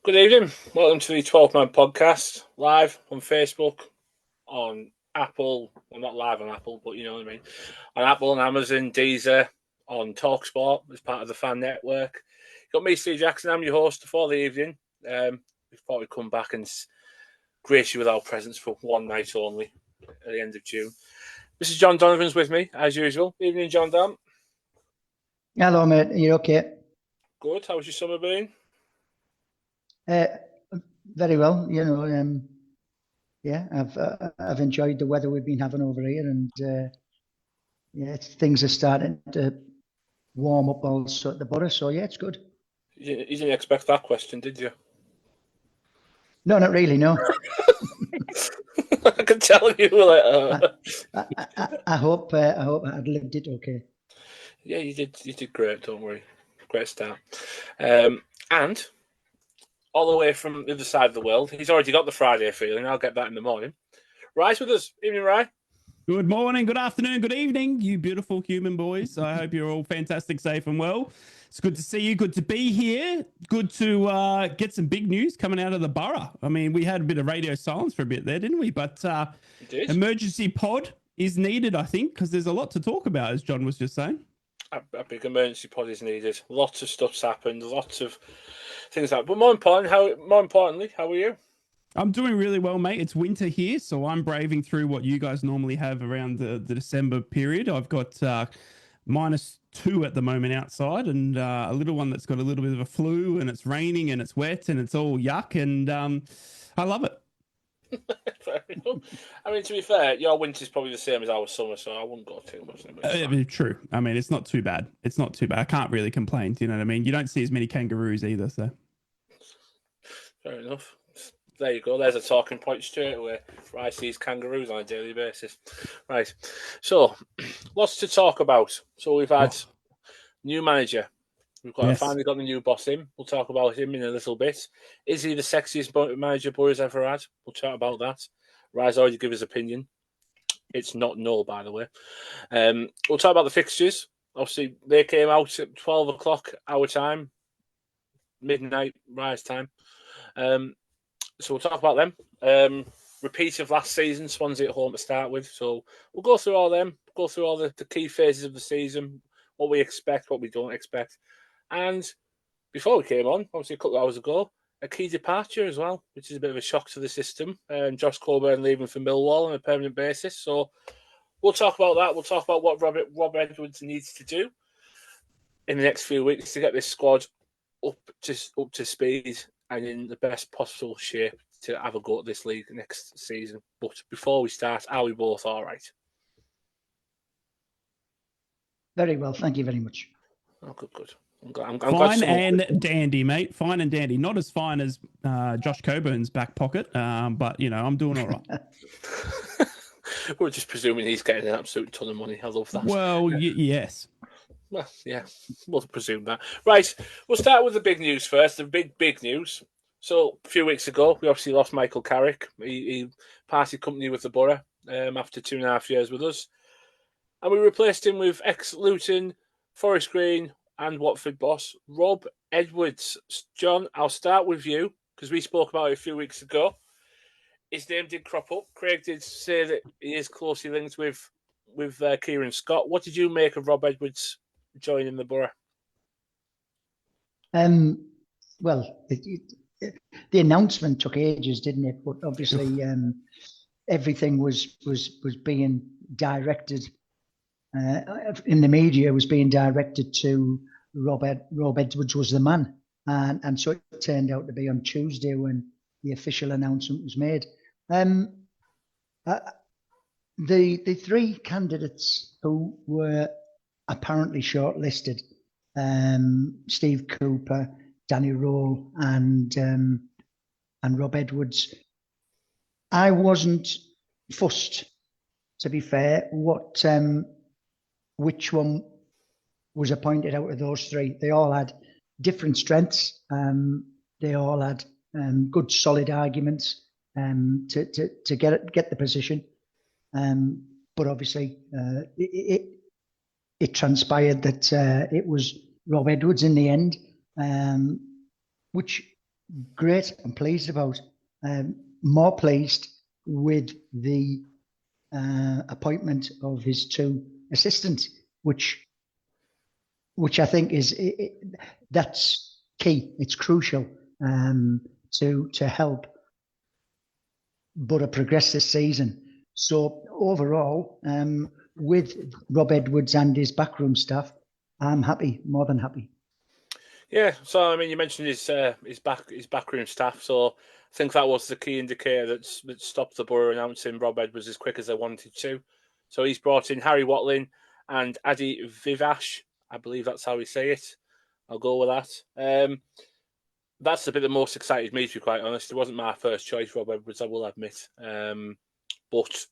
Good evening. Welcome to the 12-Man podcast, live on Facebook, on Apple. Well, not live on Apple, but you know what I mean. On Apple and Amazon, Deezer, on TalkSport as part of the fan network. Got me, Steve Jackson. I'm your host for the evening. We thought we'd come back and grace you with our presence for one night only at the end of June. Mr. John Donovan's with me, as usual. Evening, John Dan. Hello, mate. Are you okay? Good. How's your summer been? Very well. I've enjoyed the weather we've been having over here, and things are starting to warm up also at the borough. So yeah, it's good. You didn't expect that question, did you? No, not really. No. I can tell you. I hope I'd lived it okay. Yeah, you did. You did great. Don't worry. Great start. And all the way from the other side of the world, he's already got the Friday feeling. I'll get that in the morning. Rye's with us. Evening, Rye. Good morning, good afternoon, good evening, you beautiful human boys. I hope you're all fantastic, safe and well. It's good to see you. Good to be here. Good to get some big news coming out of the borough. I mean, we had a bit of radio silence for a bit there, didn't we? But emergency pod is needed, I think, because there's a lot to talk about, as John was just saying. A big emergency pod is needed. Lots of stuff's happened. Lots of things like. But more importantly, how are you? I'm doing really well, mate. It's winter here, so I'm braving through what you guys normally have around the December period. I've got -2 at the moment outside, and a little one that's got a little bit of a flu, and it's raining and it's wet and it's all yuck, and I love it. Fair enough. I mean, to be fair, your winter's probably the same as our summer, so I wouldn't go too much. True. I mean, it's not too bad. It's not too bad. I can't really complain. Do you know what I mean? You don't see as many kangaroos either, so. Fair enough. There you go. There's a talking point straight away. Rye sees kangaroos on a daily basis. Right. So, lots to talk about. So we've had new manager. We've finally got the new boss in. We'll talk about him in a little bit. Is he the sexiest manager Borough's ever had? We'll chat about that. Rye's already given his opinion. It's not no, by the way. We'll talk about the fixtures. Obviously, they came out at 12 o'clock our time, midnight Rye's time. So we'll talk about them. Repeat of last season, Swansea at home to start with. So we'll go through all them, go through all the key phases of the season, what we expect, what we don't expect. And before we came on, obviously a couple of hours ago, a key departure as well, which is a bit of a shock to the system. Josh Coburn leaving for Millwall on a permanent basis. So we'll talk about that. We'll talk about what Rob Edwards needs to do in the next few weeks to get this squad up to speed and in the best possible shape to have a go at this league next season. But before we start, are we both all right? Very well, thank you very much. Oh, good. I'm fine and dandy, mate. Fine and dandy. Not as fine as Josh Coburn's back pocket, but, you know, I'm doing all right. We're just presuming he's getting an absolute ton of money. I love that. Well, yes. Well, yeah, we'll presume that. Right, we'll start with the big news first. The big news. So, a few weeks ago, we obviously lost Michael Carrick. He parted company with the Borough after 2.5 years with us. And we replaced him with ex-Luton, Forest Green and Watford boss, Rob Edwards. John, I'll start with you, because we spoke about it a few weeks ago. His name did crop up. Craig did say that he is closely linked with Kieran Scott. What did you make of Rob Edwards joining the Borough? Well, the announcement took ages, didn't it? But obviously, everything was being directed in the media. Was being directed to Rob Edwards was the man, and so it turned out to be on Tuesday when the official announcement was made. The three candidates who were apparently shortlisted, Steve Cooper, Danny Rowe, and Rob Edwards. I wasn't fussed, to be fair, which one was appointed out of those three. They all had different strengths. They all had good, solid arguments to get the position. But obviously, it transpired that it was Rob Edwards in the end, which great. I'm pleased about. More pleased with the appointment of his two assistants, which I think is that's key. It's crucial to help Borough progress this season. So overall, with Rob Edwards and his backroom staff, I'm happy, more than happy. Yeah, so I mean, you mentioned his backroom staff, so I think that was the key indicator that stopped the Borough announcing Rob Edwards as quick as they wanted to. So he's brought in Harry Watling and Adi Vivash. I believe that's how we say it. I'll go with that. That's the bit that most excited me, to be quite honest. It wasn't my first choice, Rob Edwards, I will admit. But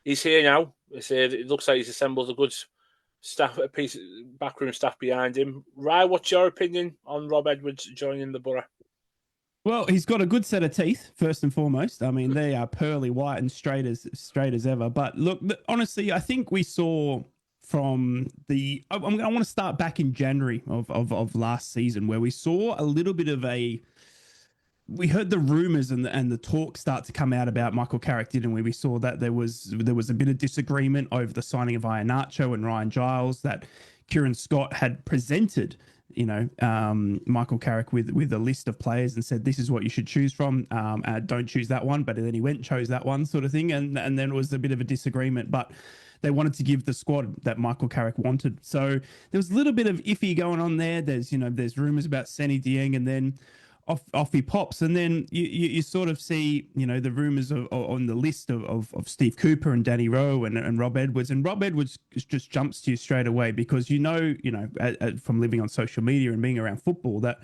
he's here now. It looks like he's assembled a good backroom staff behind him. Rye, what's your opinion on Rob Edwards joining the Borough? Well, he's got a good set of teeth, first and foremost. I mean, they are pearly white and straight as ever. But look, honestly, I think we saw from I want to start back in January of last season, where we saw a little bit of we heard the rumors and the talk start to come out about Michael Carrick, didn't we? We saw that there was a bit of disagreement over the signing of Iheanacho and Ryan Giles, that Kieran Scott had presented, Michael Carrick with a list of players and said, this is what you should choose from. Don't choose that one. But then he went and chose that one, sort of thing. And then it was a bit of a disagreement. But they wanted to give the squad that Michael Carrick wanted. So there was a little bit of iffy going on there. There's rumors about Senny Dieng, and then off he pops, and then you sort of see the rumors on the list of Steve Cooper and Danny Rowe and Rob Edwards, and Rob Edwards just jumps to you straight away because from living on social media and being around football that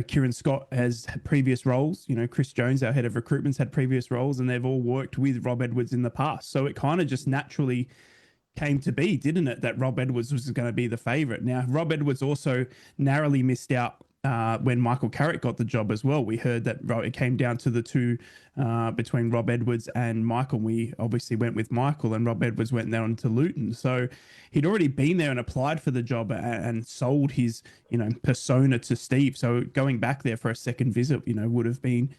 Kieran Scott has had previous roles. Chris Jones, our head of recruitment's had previous roles, and they've all worked with Rob Edwards in the past. So it kind of just naturally came to be, didn't it, that Rob Edwards was going to be the favourite. Now, Rob Edwards also narrowly missed out when Michael Carrick got the job as well. We heard that it came down to the two between Rob Edwards and Michael. We obviously went with Michael, and Rob Edwards went down to Luton. So he'd already been there and applied for the job and sold his persona to Steve. So going back there for a second visit, would have been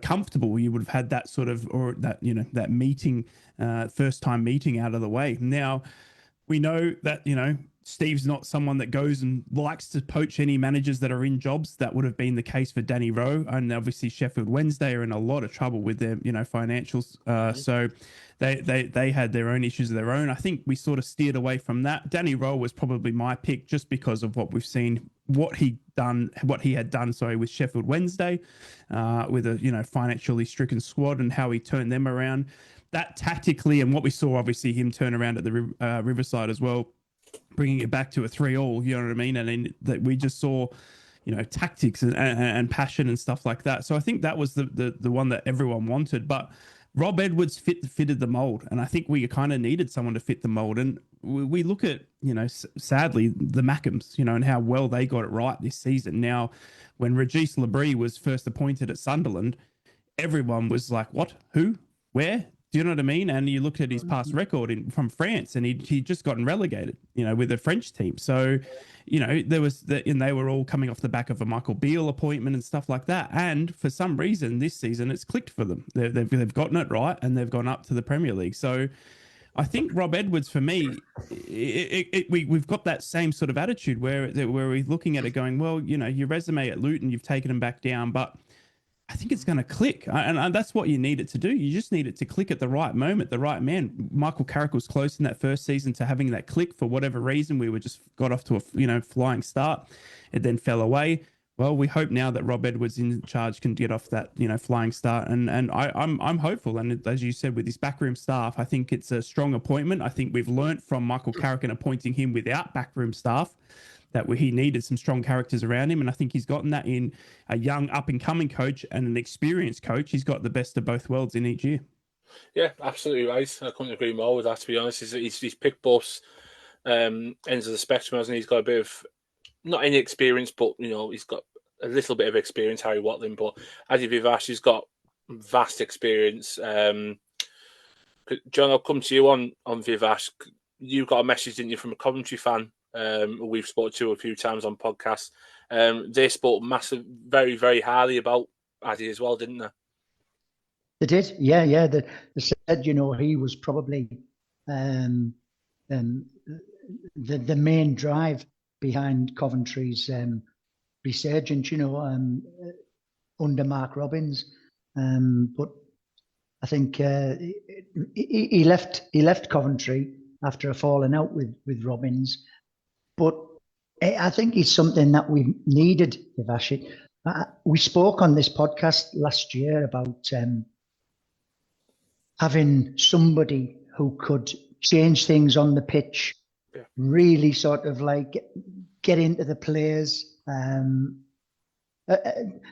comfortable. You would have had that sort of, or that that meeting, first time meeting out of the way. Now we know that Steve's not someone that goes and likes to poach any managers that are in jobs. That would have been the case for Danny Rowe, and obviously Sheffield Wednesday are in a lot of trouble with their financials. So they had their own issues of their own. I think we sort of steered away from that. Danny Rowe was probably my pick just because of what we've seen, what he had done with Sheffield Wednesday, with a financially stricken squad, and how he turned them around. That tactically, and what we saw obviously him turn around at the Riverside as well, bringing it back to a 3-3, you know what I mean? And then that we just saw, tactics and passion and stuff like that. So I think that was the one that everyone wanted. But Rob Edwards fitted the mold, and I think we kind of needed someone to fit the mold. And we look at, sadly, the Mackems, and how well they got it right this season. Now, when Regis Labrie was first appointed at Sunderland, everyone was like, what? Who? Where? Do you know what I mean? And you look at his past record from France, and he just gotten relegated, with the French team. So, there was and they were all coming off the back of a Michael Beale appointment and stuff like that. And for some reason, this season it's clicked for them. They've gotten it right, and they've gone up to the Premier League. So, I think Rob Edwards, for me, we've got that same sort of attitude where we're looking at it going, well, your resume at Luton, you've taken him back down, but I think it's going to click. And that's what you need it to do. You just need it to click at the right moment, the right man. Michael Carrick was close in that first season to having that click. For whatever reason, we got off to a flying start. It then fell away. Well, we hope now that Rob Edwards in charge can get off that flying start. And I'm hopeful. And as you said, with his backroom staff, I think it's a strong appointment. I think we've learnt from Michael Carrick in appointing him without backroom staff that he needed some strong characters around him. And I think he's gotten that in a young up-and-coming coach and an experienced coach. He's got the best of both worlds in each year. Yeah, absolutely right. I couldn't agree more with that, to be honest. He's picked both ends of the spectrum, hasn't he? He's got a bit of, not any experience, but, he's got a little bit of experience, Harry Watling. But Adi Vivash, he's got vast experience. John, I'll come to you on Vivash. You got a message, didn't you, from a Coventry fan we've spoken to a few times on podcasts, They spoke very, very highly about Addy as well, didn't they? They did, yeah. They said, he was probably the main drive behind Coventry's resurgence, under Mark Robbins. But I think he left Coventry after a falling out with Robbins. But I think it's something that we needed, Vivash. We spoke on this podcast last year about having somebody who could change things on the pitch, really sort of like get into the players. A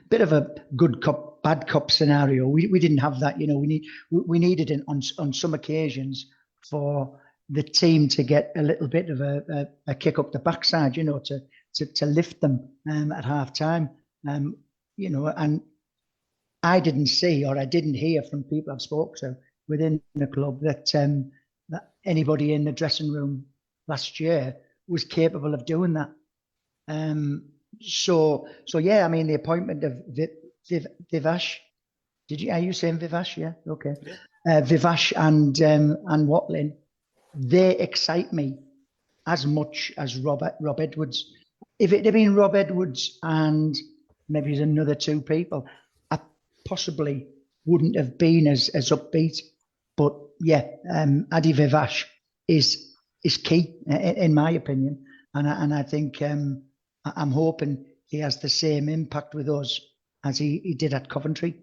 bit of a good cop, bad cop scenario. We didn't have that. We needed it on some occasions for the team to get a little bit of a kick up the backside, to lift them at half time. And I didn't see, or I didn't hear from people I've spoke to within the club that anybody in the dressing room last year was capable of doing that. So yeah, I mean, the appointment of Vivash. Are you saying Vivash? Yeah, okay. Yeah. Vivash and Watling, they excite me as much as Rob Edwards. If it had been Rob Edwards and maybe there's another two people, I possibly wouldn't have been as upbeat. But yeah, Adi Vivash is key in my opinion, and I think I'm hoping he has the same impact with us as he did at Coventry.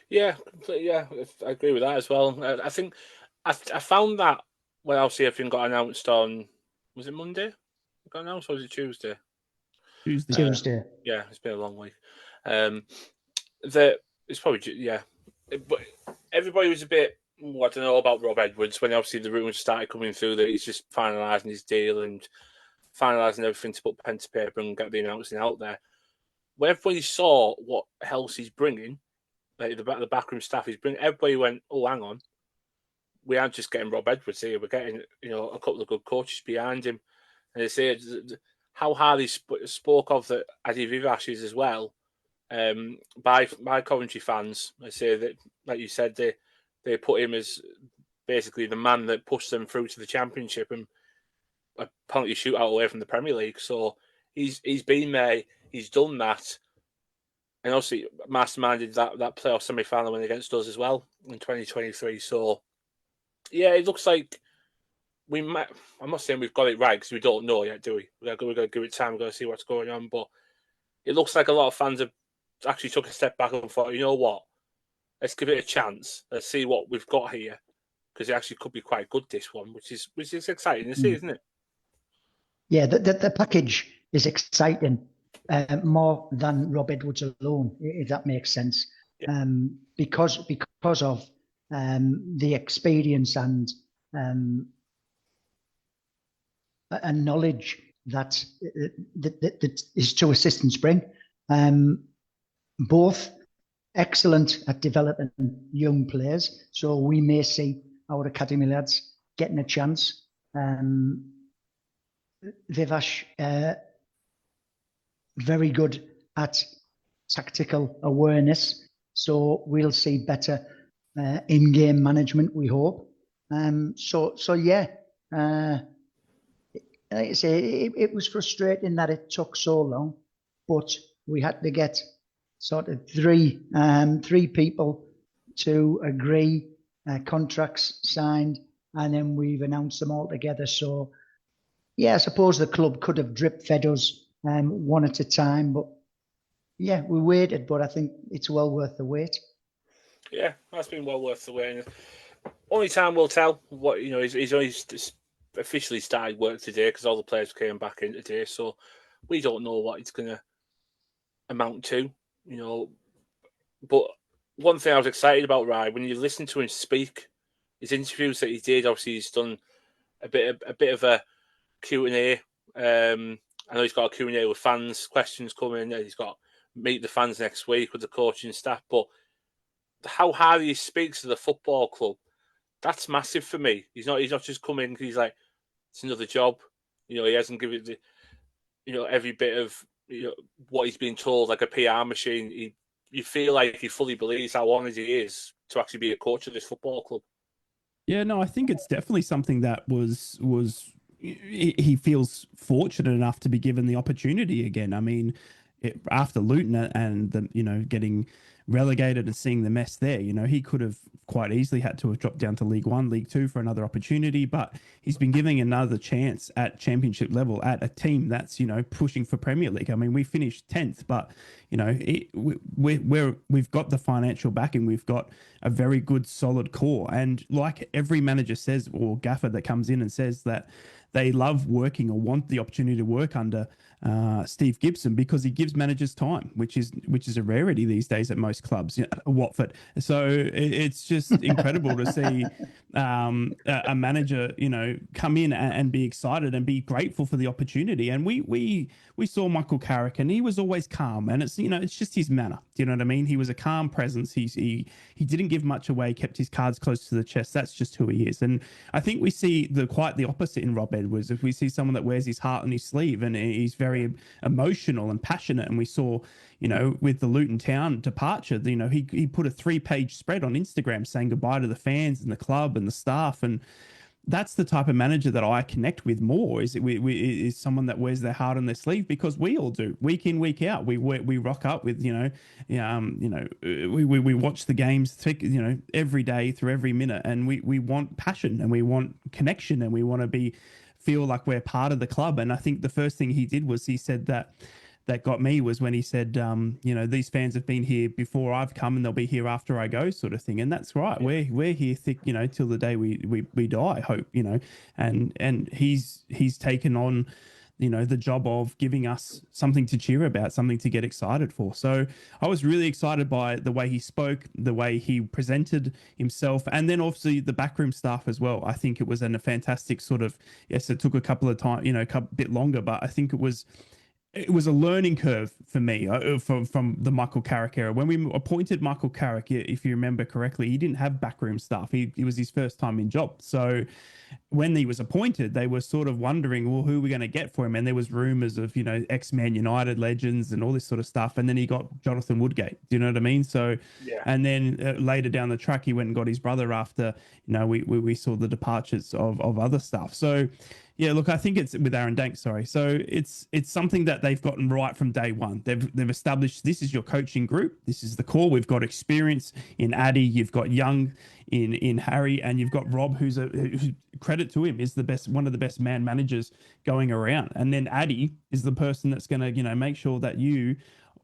Yeah, I agree with that as well. I think I found that when obviously everything got announced on, was it Monday? It got announced, or was it Tuesday? Tuesday. Yeah, it's been a long week. That it's probably but everybody was a bit. I don't know about Rob Edwards when obviously the rumours started coming through that he's just finalising his deal and finalising everything to put pen to paper and get the announcement out there. When everybody saw what else he's bringing, like the backroom staff he's bringing, everybody went, "Oh, hang on, we aren't just getting Rob Edwards here. We're getting a couple of good coaches behind him." And they say how hard he spoke of the Adi Vivash is as well by Coventry fans. I say that, like you said, they put him as basically the man that pushed them through to the Championship and a penalty shootout away from the Premier League. So he's been there, he's done that, and obviously masterminded that playoff semi-final win against us as well in 2023. So yeah, it looks like we might. I'm not saying we've got it right because we don't know yet, do we? We're going to give it time. We're going to see what's going on, but it looks like a lot of fans have actually took a step back and thought, you know what? Let's give it a chance. Let's see what we've got here, because it actually could be quite good, this one, which is exciting to see, isn't it? Yeah, the package is exciting more than Rob Edwards alone, if that makes sense. Yeah. Because of the experience and knowledge that his two assistants bring. Both excellent at developing young players, so we may see our academy lads getting a chance. Vivash, very good at tactical awareness, so we'll see better in-game management, we hope. So yeah, like I say, it was frustrating that it took so long, but we had to get sort of three people to agree, contracts signed, and then we've announced them all together. So yeah, I suppose the club could have drip fed us one at a time, but yeah, we waited, but I think it's well worth the wait. Yeah, that's been well worth the wait. Only time will tell. What he's only officially started work today because all the players came back in today, so we don't know what it's going to amount to, But one thing I was excited about, Ryan, when you listen to him speak, his interviews that he did, obviously he's done a bit of a Q&A. I know he's got a Q&A with fans, questions coming, and he's got meet the fans next week with the coaching staff. But how hard he speaks to the football club, that's massive for me. He's not just come in because he's like, it's another job. He hasn't given it every bit of what he's been told, like a PR machine. You feel like he fully believes how honoured he is to actually be a coach of this football club. Yeah, no, I think it's definitely something that was he feels fortunate enough to be given the opportunity again. I mean, after Luton and the getting relegated and seeing the mess there, he could have quite easily had to have dropped down to League One, League Two for another opportunity, but he's been giving another chance at championship level at a team that's pushing for Premier League. I mean, we finished 10th, but we've got the financial backing, we've got a very good solid core, and like every manager says, or gaffer that comes in and says that they love working or want the opportunity to work under Steve Gibson, because he gives managers time, which is a rarity these days at most clubs, Watford. So it's just incredible to see a manager, come in and be excited and be grateful for the opportunity. And we saw Michael Carrick, and he was always calm, and it's just his manner. Do you know what I mean? He was a calm presence. He didn't give much away, kept his cards close to the chest. That's just who he is. And I think we see quite the opposite in Rob Edwards. If we see someone that wears his heart on his sleeve, and he's very emotional and passionate, and we saw, with the Luton Town departure, he put a 3-page spread on Instagram saying goodbye to the fans and the club and the staff, and that's the type of manager that I connect with more. Is someone that wears their heart on their sleeve, because we all do, week in, week out. We rock up with we watch the games every day through every minute, and we want passion, and we want connection, and we want to feel like we're part of the club. And I think the first thing he did was he said that got me was when he said, these fans have been here before I've come, and they'll be here after I go, sort of thing. And that's right. Yeah. We're here thick, till the day we die, I hope, and he's taken on, the job of giving us something to cheer about, something to get excited for. So I was really excited by the way he spoke, the way he presented himself, and then obviously the backroom staff as well. I think it was a fantastic sort of, yes, it took a couple of time, a bit longer, but I think it was a learning curve for me from the Michael Carrick era. When we appointed Michael Carrick, if you remember correctly, he didn't have backroom staff. It was his first time in job. So when he was appointed, they were sort of wondering, well, who are we going to get for him? And there was rumors of, ex-Man United legends and all this sort of stuff. And then he got Jonathan Woodgate. Do you know what I mean? So, yeah. And then later down the track, he went and got his brother after, we saw the departures of other stuff. So, yeah, look, I think it's with Aaron Dank. Sorry. So it's something that they've gotten right from day one. They've established this is your coaching group. This is the core. We've got experience in Addy. You've got Young in Harry, and you've got Rob, who's credit to him, is one of the best man managers going around. And then Addy is the person that's going to make sure that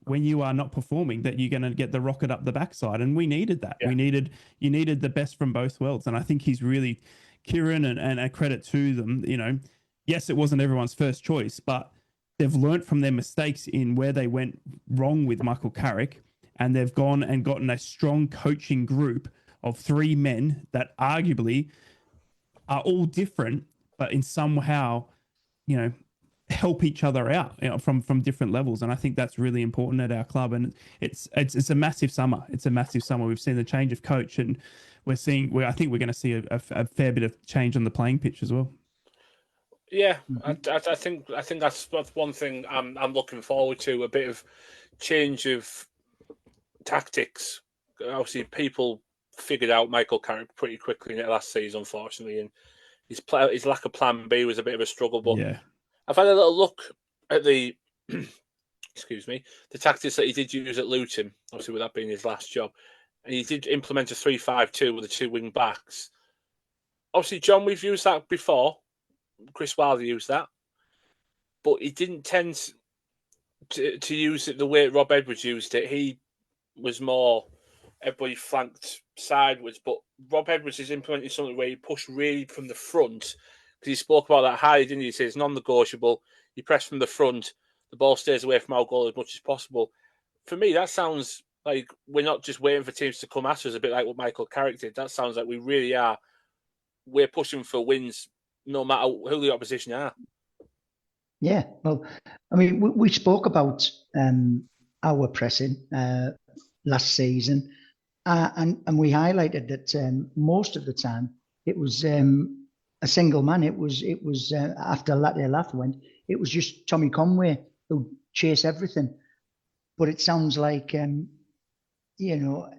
when you are not performing, that you're going to get the rocket up the backside. And we needed that. Yeah. You needed the best from both worlds, and I think he's really. Kieran and a credit to them, yes, it wasn't everyone's first choice, but they've learnt from their mistakes in where they went wrong with Michael Carrick, and they've gone and gotten a strong coaching group of 3 men that arguably are all different, but in somehow, help each other out from different levels. And I think that's really important at our club. And it's a massive summer. It's a massive summer. We've seen the change of coach, and I think we're going to see a fair bit of change on the playing pitch as well. Yeah, I think that's one thing I'm looking forward to, a bit of change of tactics. Obviously, people figured out Michael Carrick pretty quickly in the last season, unfortunately, and his lack of plan B was a bit of a struggle. But yeah. I've had a little look at the tactics that he did use at Luton, obviously with that being his last job. And he did implement a 3-5-2 with the 2 wing backs. Obviously, John, we've used that before. Chris Wilder used that. But he didn't tend to use it the way Rob Edwards used it. He was more, everybody flanked sideways. But Rob Edwards is implementing something where he pushed really from the front. Because he spoke about that high, didn't he? He said it's non-negotiable. You press from the front. The ball stays away from our goal as much as possible. For me, that sounds like we're not just waiting for teams to come at us, a bit like what Michael Carrick did. That sounds like we really are. We're pushing for wins no matter who the opposition are. Yeah, well, I mean, we spoke about our pressing last season, and we highlighted that most of the time it was a single man. It was after Latte Lath went, it was just Tommy Conway who chase everything. But it sounds like, you know,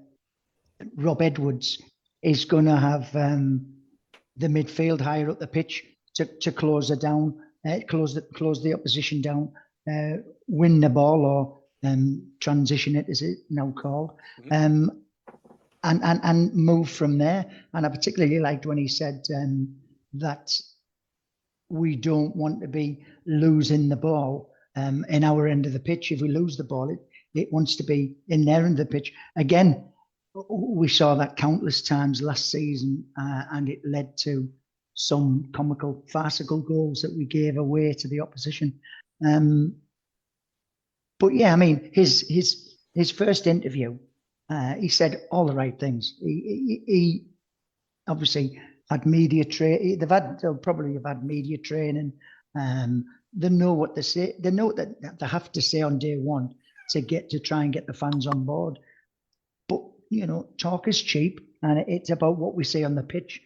Rob Edwards is going to have the midfield higher up the pitch to close it down, close the opposition down, win the ball, or transition it, as it now called, and move from there. And I particularly liked when he said that we don't want to be losing the ball in our end of the pitch. If we lose the ball, it wants to be in their end of the pitch. Again, we saw that countless times last season, and it led to some comical, farcical goals that we gave away to the opposition. But yeah, I mean, his first interview, he said all the right things. He obviously had media training. They'll probably have had media training. They know what they say. They know that they have to say on day one to try and get the fans on board. But you know, talk is cheap, and it's about what we say on the pitch.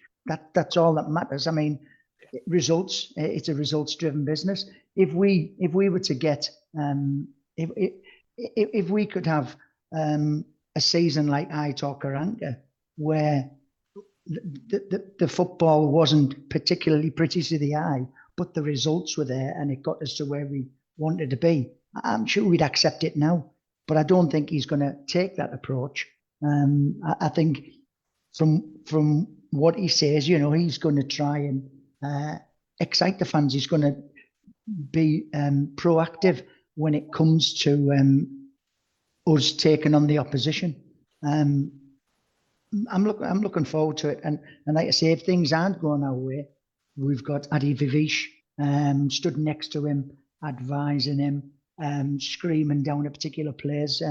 That's all that matters. I mean, results. It's a results-driven business. If we were to get, if we could have a season like Aitor Karanka, where the football wasn't particularly pretty to the eye, but the results were there and it got us to where we wanted to be, I'm sure we'd accept it now. But I don't think he's going to take that approach. I think from what he says, you know, he's going to try and excite the fans. He's going to be proactive when it comes to us taking on the opposition. I'm looking forward to it. And like I say, if things aren't going our way, we've got Adi Vivish stood next to him, advising him, screaming down at particular players,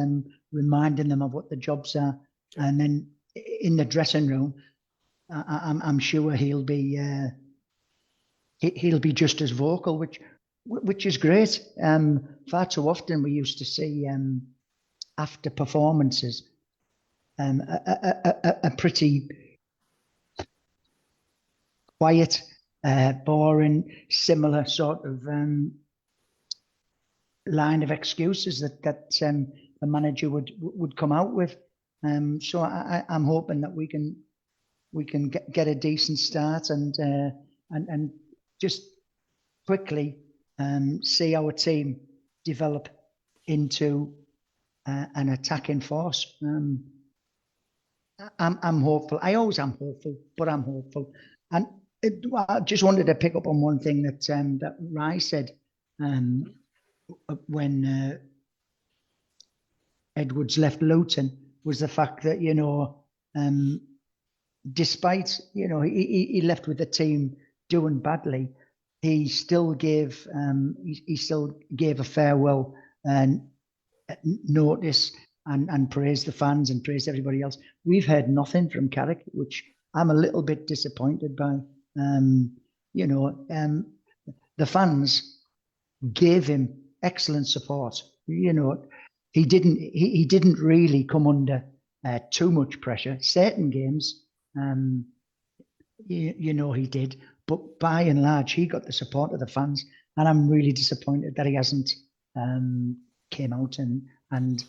reminding them of what the jobs are. And then in the dressing room, I'm sure he'll be just as vocal, which is great. Far too often we used to see after performances a pretty quiet, boring, similar sort of line of excuses that the manager would come out with. So I'm hoping that we can get a decent start and just quickly see our team develop into an attacking force. I'm hopeful. I always am hopeful, but I'm hopeful. And I just wanted to pick up on one thing that Rai said when Edwards left Luton, was the fact that, you know, despite, you know, he left with the team doing badly, he still gave a farewell notice and praised the fans and praised everybody else. We've heard nothing from Carrick, which I'm a little bit disappointed by. You know, the fans gave him excellent support. You know, he didn't really come under too much pressure. Certain games, you know, he did, but by and large, he got the support of the fans, and I'm really disappointed that he hasn't came out and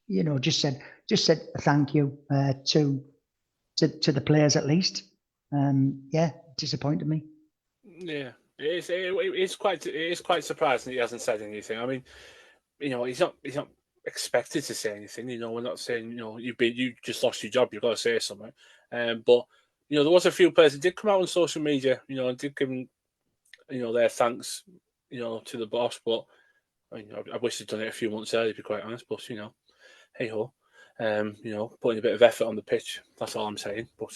you know, just said thank you to the players at least. Yeah, disappointed me. Yeah, it is quite surprising that he hasn't said anything. I mean, you know, he's not expected to say anything. You know, we're not saying, you know, you just lost your job, you've got to say something. But you know, there was a few players that did come out on social media, you know, and did give him, you know, their thanks, you know, to the boss. But I mean, I wish they'd done it a few months earlier, to be quite honest. But you know, hey ho, you know, putting a bit of effort on the pitch. That's all I'm saying. But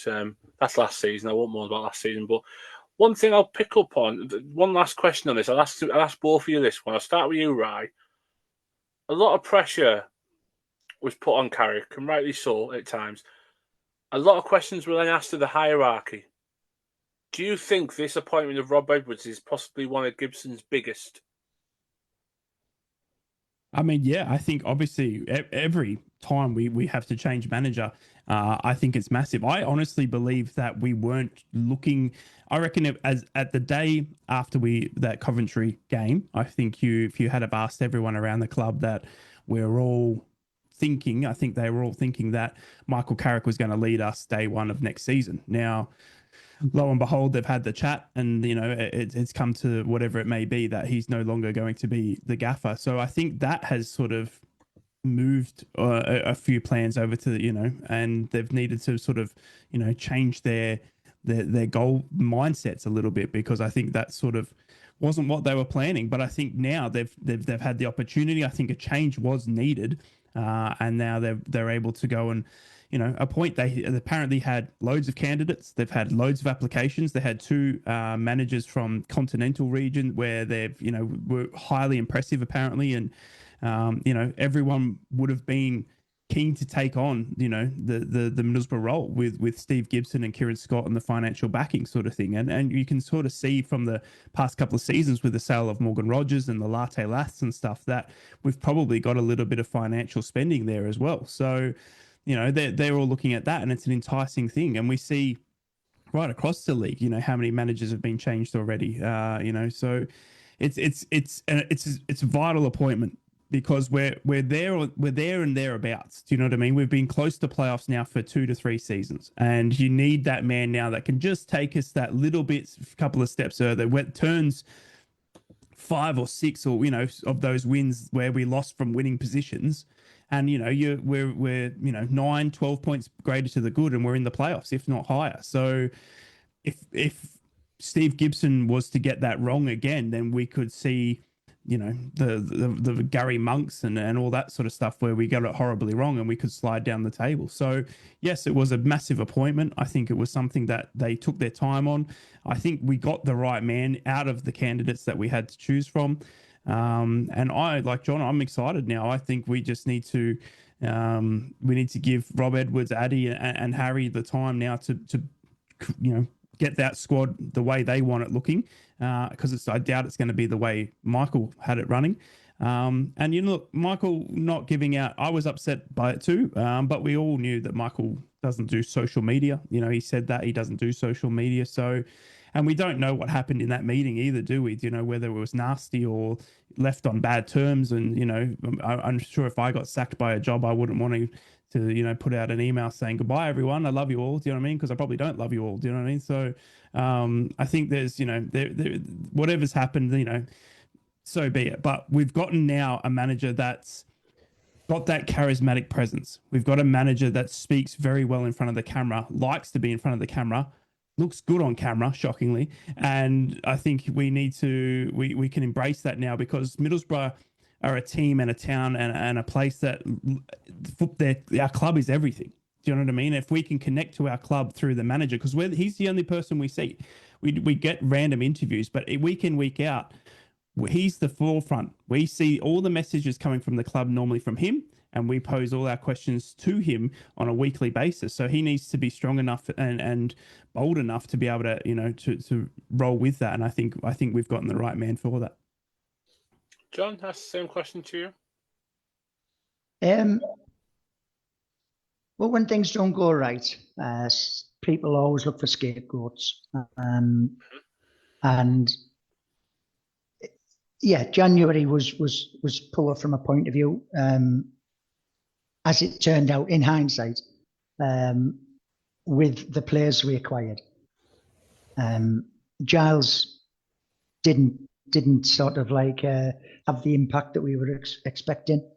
that's last season. I won't more about last season. But one thing I'll pick up on, one last question on this. I'll ask both of you this one. I'll start with you, Rai. A lot of pressure was put on Carrick, and rightly so at times. A lot of questions were then asked of the hierarchy. Do you think this appointment of Rob Edwards is possibly one of Gibson's biggest? I mean, yeah, I think obviously every time we have to change manager, I think it's massive. I honestly believe that we weren't looking. I reckon as at the day after that Coventry game, I think if you had have asked everyone around the club that we're all thinking, I think they were all thinking that Michael Carrick was going to lead us day one of next season. Now, lo and behold, they've had the chat, and it's come to whatever it may be that he's no longer going to be the gaffer. So I think that has sort of moved a few plans over to and they've needed to sort of change their goal mindsets a little bit, because I think that sort of wasn't what they were planning. But I think now they've had the opportunity. I think a change was needed, and now they're able to go and appoint. They apparently had loads of candidates. They've had loads of applications. They had two managers from continental region where they've were highly impressive apparently, and everyone would have been keen to take on the Middlesbrough role with Steve Gibson and Kieran Scott and the financial backing sort of thing. And you can sort of see from the past couple of seasons with the sale of Morgan Rogers and the Latte Laths and stuff that we've probably got a little bit of financial spending there as well. So they're all looking at that, and it's an enticing thing. And we see right across the league how many managers have been changed already. So it's a vital appointment, because we're there and thereabouts. Do you know what I mean? We've been close to playoffs now for 2 to 3 seasons, and you need that man now that can just take us that little bit, couple of steps further, where it turns 5 or 6 or of those wins where we lost from winning positions, and we're 9, 12 points greater to the good, and we're in the playoffs if not higher. So if Steve Gibson was to get that wrong again, then we could see the Gary Monks and all that sort of stuff where we got it horribly wrong and we could slide down the table. So yes, it was a massive appointment. I think it was something that they took their time on. I think we got the right man out of the candidates that we had to choose from. And I, like John, I'm excited now. I think we just need to give Rob Edwards, Addy, and Harry the time now to get that squad the way they want it looking, because I doubt it's going to be the way Michael had it running. And look, Michael not giving out, I was upset by it too, but we all knew that Michael doesn't do social media. He said that he doesn't do social media. So, and we don't know what happened in that meeting either, do we? Whether it was nasty or left on bad terms. And, I'm sure if I got sacked by a job, I wouldn't want to put out an email saying, goodbye, everyone, I love you all. Do you know what I mean? Because I probably don't love you all. Do you know what I mean? So I think there's, whatever's happened, so be it. But we've gotten now a manager that's got that charismatic presence. We've got a manager that speaks very well in front of the camera, likes to be in front of the camera, looks good on camera, shockingly. And I think we need to, we can embrace that now, because Middlesbrough are a team and a town and a place that our club is everything. Do you know what I mean? If we can connect to our club through the manager, because he's the only person we see. We get random interviews, but week in, week out, he's the forefront. We see all the messages coming from the club, normally from him, and we pose all our questions to him on a weekly basis. So he needs to be strong enough and bold enough to be able to, to roll with that. And I think we've gotten the right man for that. John, that's the same question to you. Well, when things don't go right, people always look for scapegoats. And yeah, January was poor from a point of view, as it turned out in hindsight, with the players we acquired. Giles didn't sort of like have the impact that we were expecting.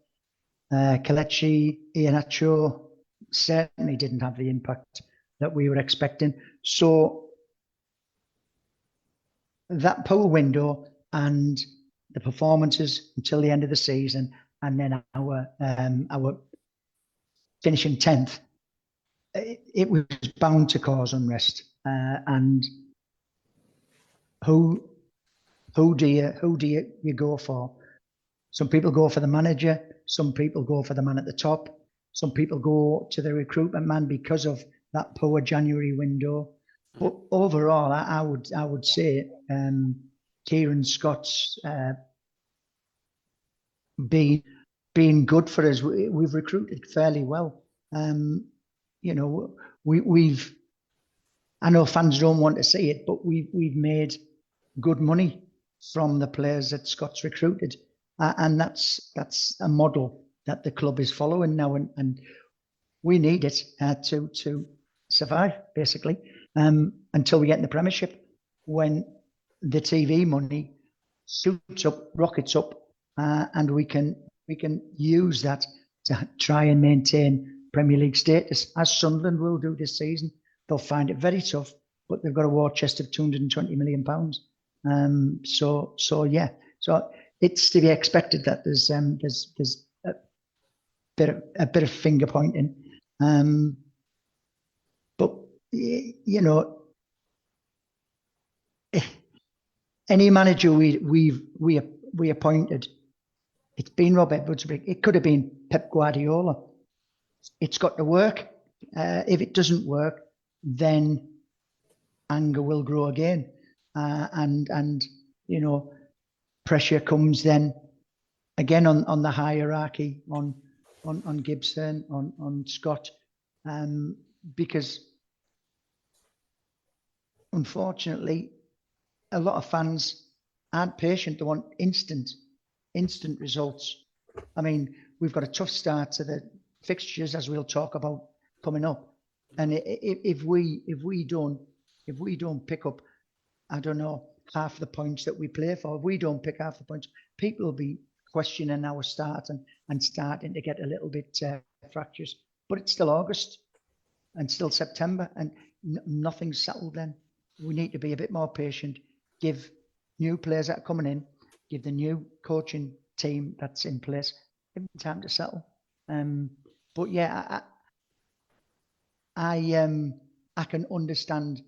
Kelechi Iheanacho certainly didn't have the impact that we were expecting. So that poor window and the performances until the end of the season, and then our finishing 10th, it was bound to cause unrest. And who do you go for? Some people go for the manager. Some people go for the man at the top. Some people go to the recruitment man because of that poor January window. But overall, I would say Kieran Scott's being been good for us. We've recruited fairly well. You know, we've. I know fans don't want to see it, but we've made good money from the players that Scott's recruited, and that's a model that the club is following now, and we need it to survive basically until we get in the Premiership, when the TV money shoots up, rockets up, and we can use that to try and maintain Premier League status, as Sunderland will do this season. They'll find it very tough, but they've got a war chest of £220 million. So yeah, so it's to be expected that there's a bit of finger pointing, but you know, any manager we appointed, it's been Rob Edwards. It could have been Pep Guardiola. It's got to work. If it doesn't work, then anger will grow again, and you know, pressure comes then again on the hierarchy, on Gibson, on Scott, because unfortunately a lot of fans aren't patient. They want instant results. I mean, we've got a tough start to the fixtures, as we'll talk about coming up, and if we don't pick up, I don't know, half the points that we play for, if we don't pick half the points, people will be questioning our start and starting to get a little bit fractious. But it's still August and still September, and nothing's settled then. We need to be a bit more patient, give new players that are coming in, give the new coaching team that's in place time to settle. But yeah, I can understand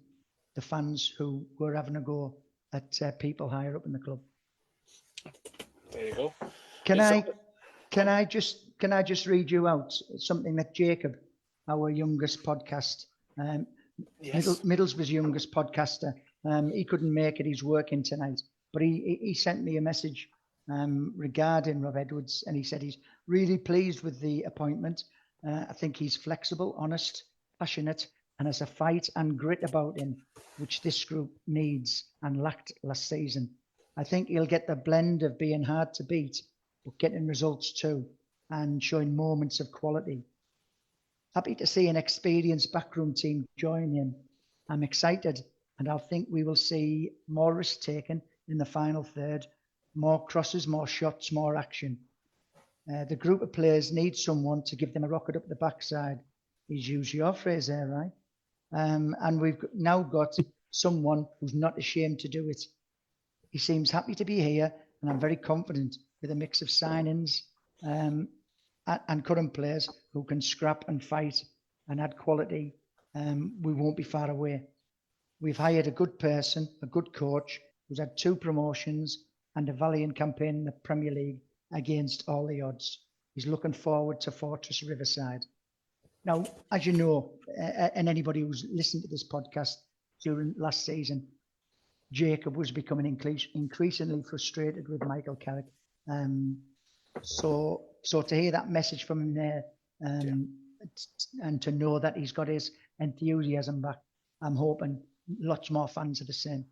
the fans who were having a go at people higher up in the club. There you go. Can I just read you out something that Jacob, our youngest podcast, Yes. Middlesbrough's youngest podcaster, he couldn't make it. He's working tonight, but he sent me a message regarding Rob Edwards, and he said he's really pleased with the appointment. I think he's flexible, honest, passionate, and has a fight and grit about him, which this group needs and lacked last season. I think he'll get the blend of being hard to beat, but getting results too, and showing moments of quality. Happy to see an experienced backroom team join him. I'm excited, and I think we will see more risk taken in the final third, more crosses, more shots, more action. The group of players need someone to give them a rocket up the backside. He's used your phrase there, right? And we've now got someone who's not ashamed to do it. He seems happy to be here, and I'm very confident with a mix of signings and current players who can scrap and fight and add quality. We won't be far away. We've hired a good person, a good coach who's had 2 promotions and a valiant campaign in the Premier League against all the odds. He's looking forward to Fortress Riverside. Now, as you know, and anybody who's listened to this podcast during last season, Jacob was becoming increasingly frustrated with Michael Carrick. So to hear that message from him there, and to know that he's got his enthusiasm back, I'm hoping lots more fans are the same.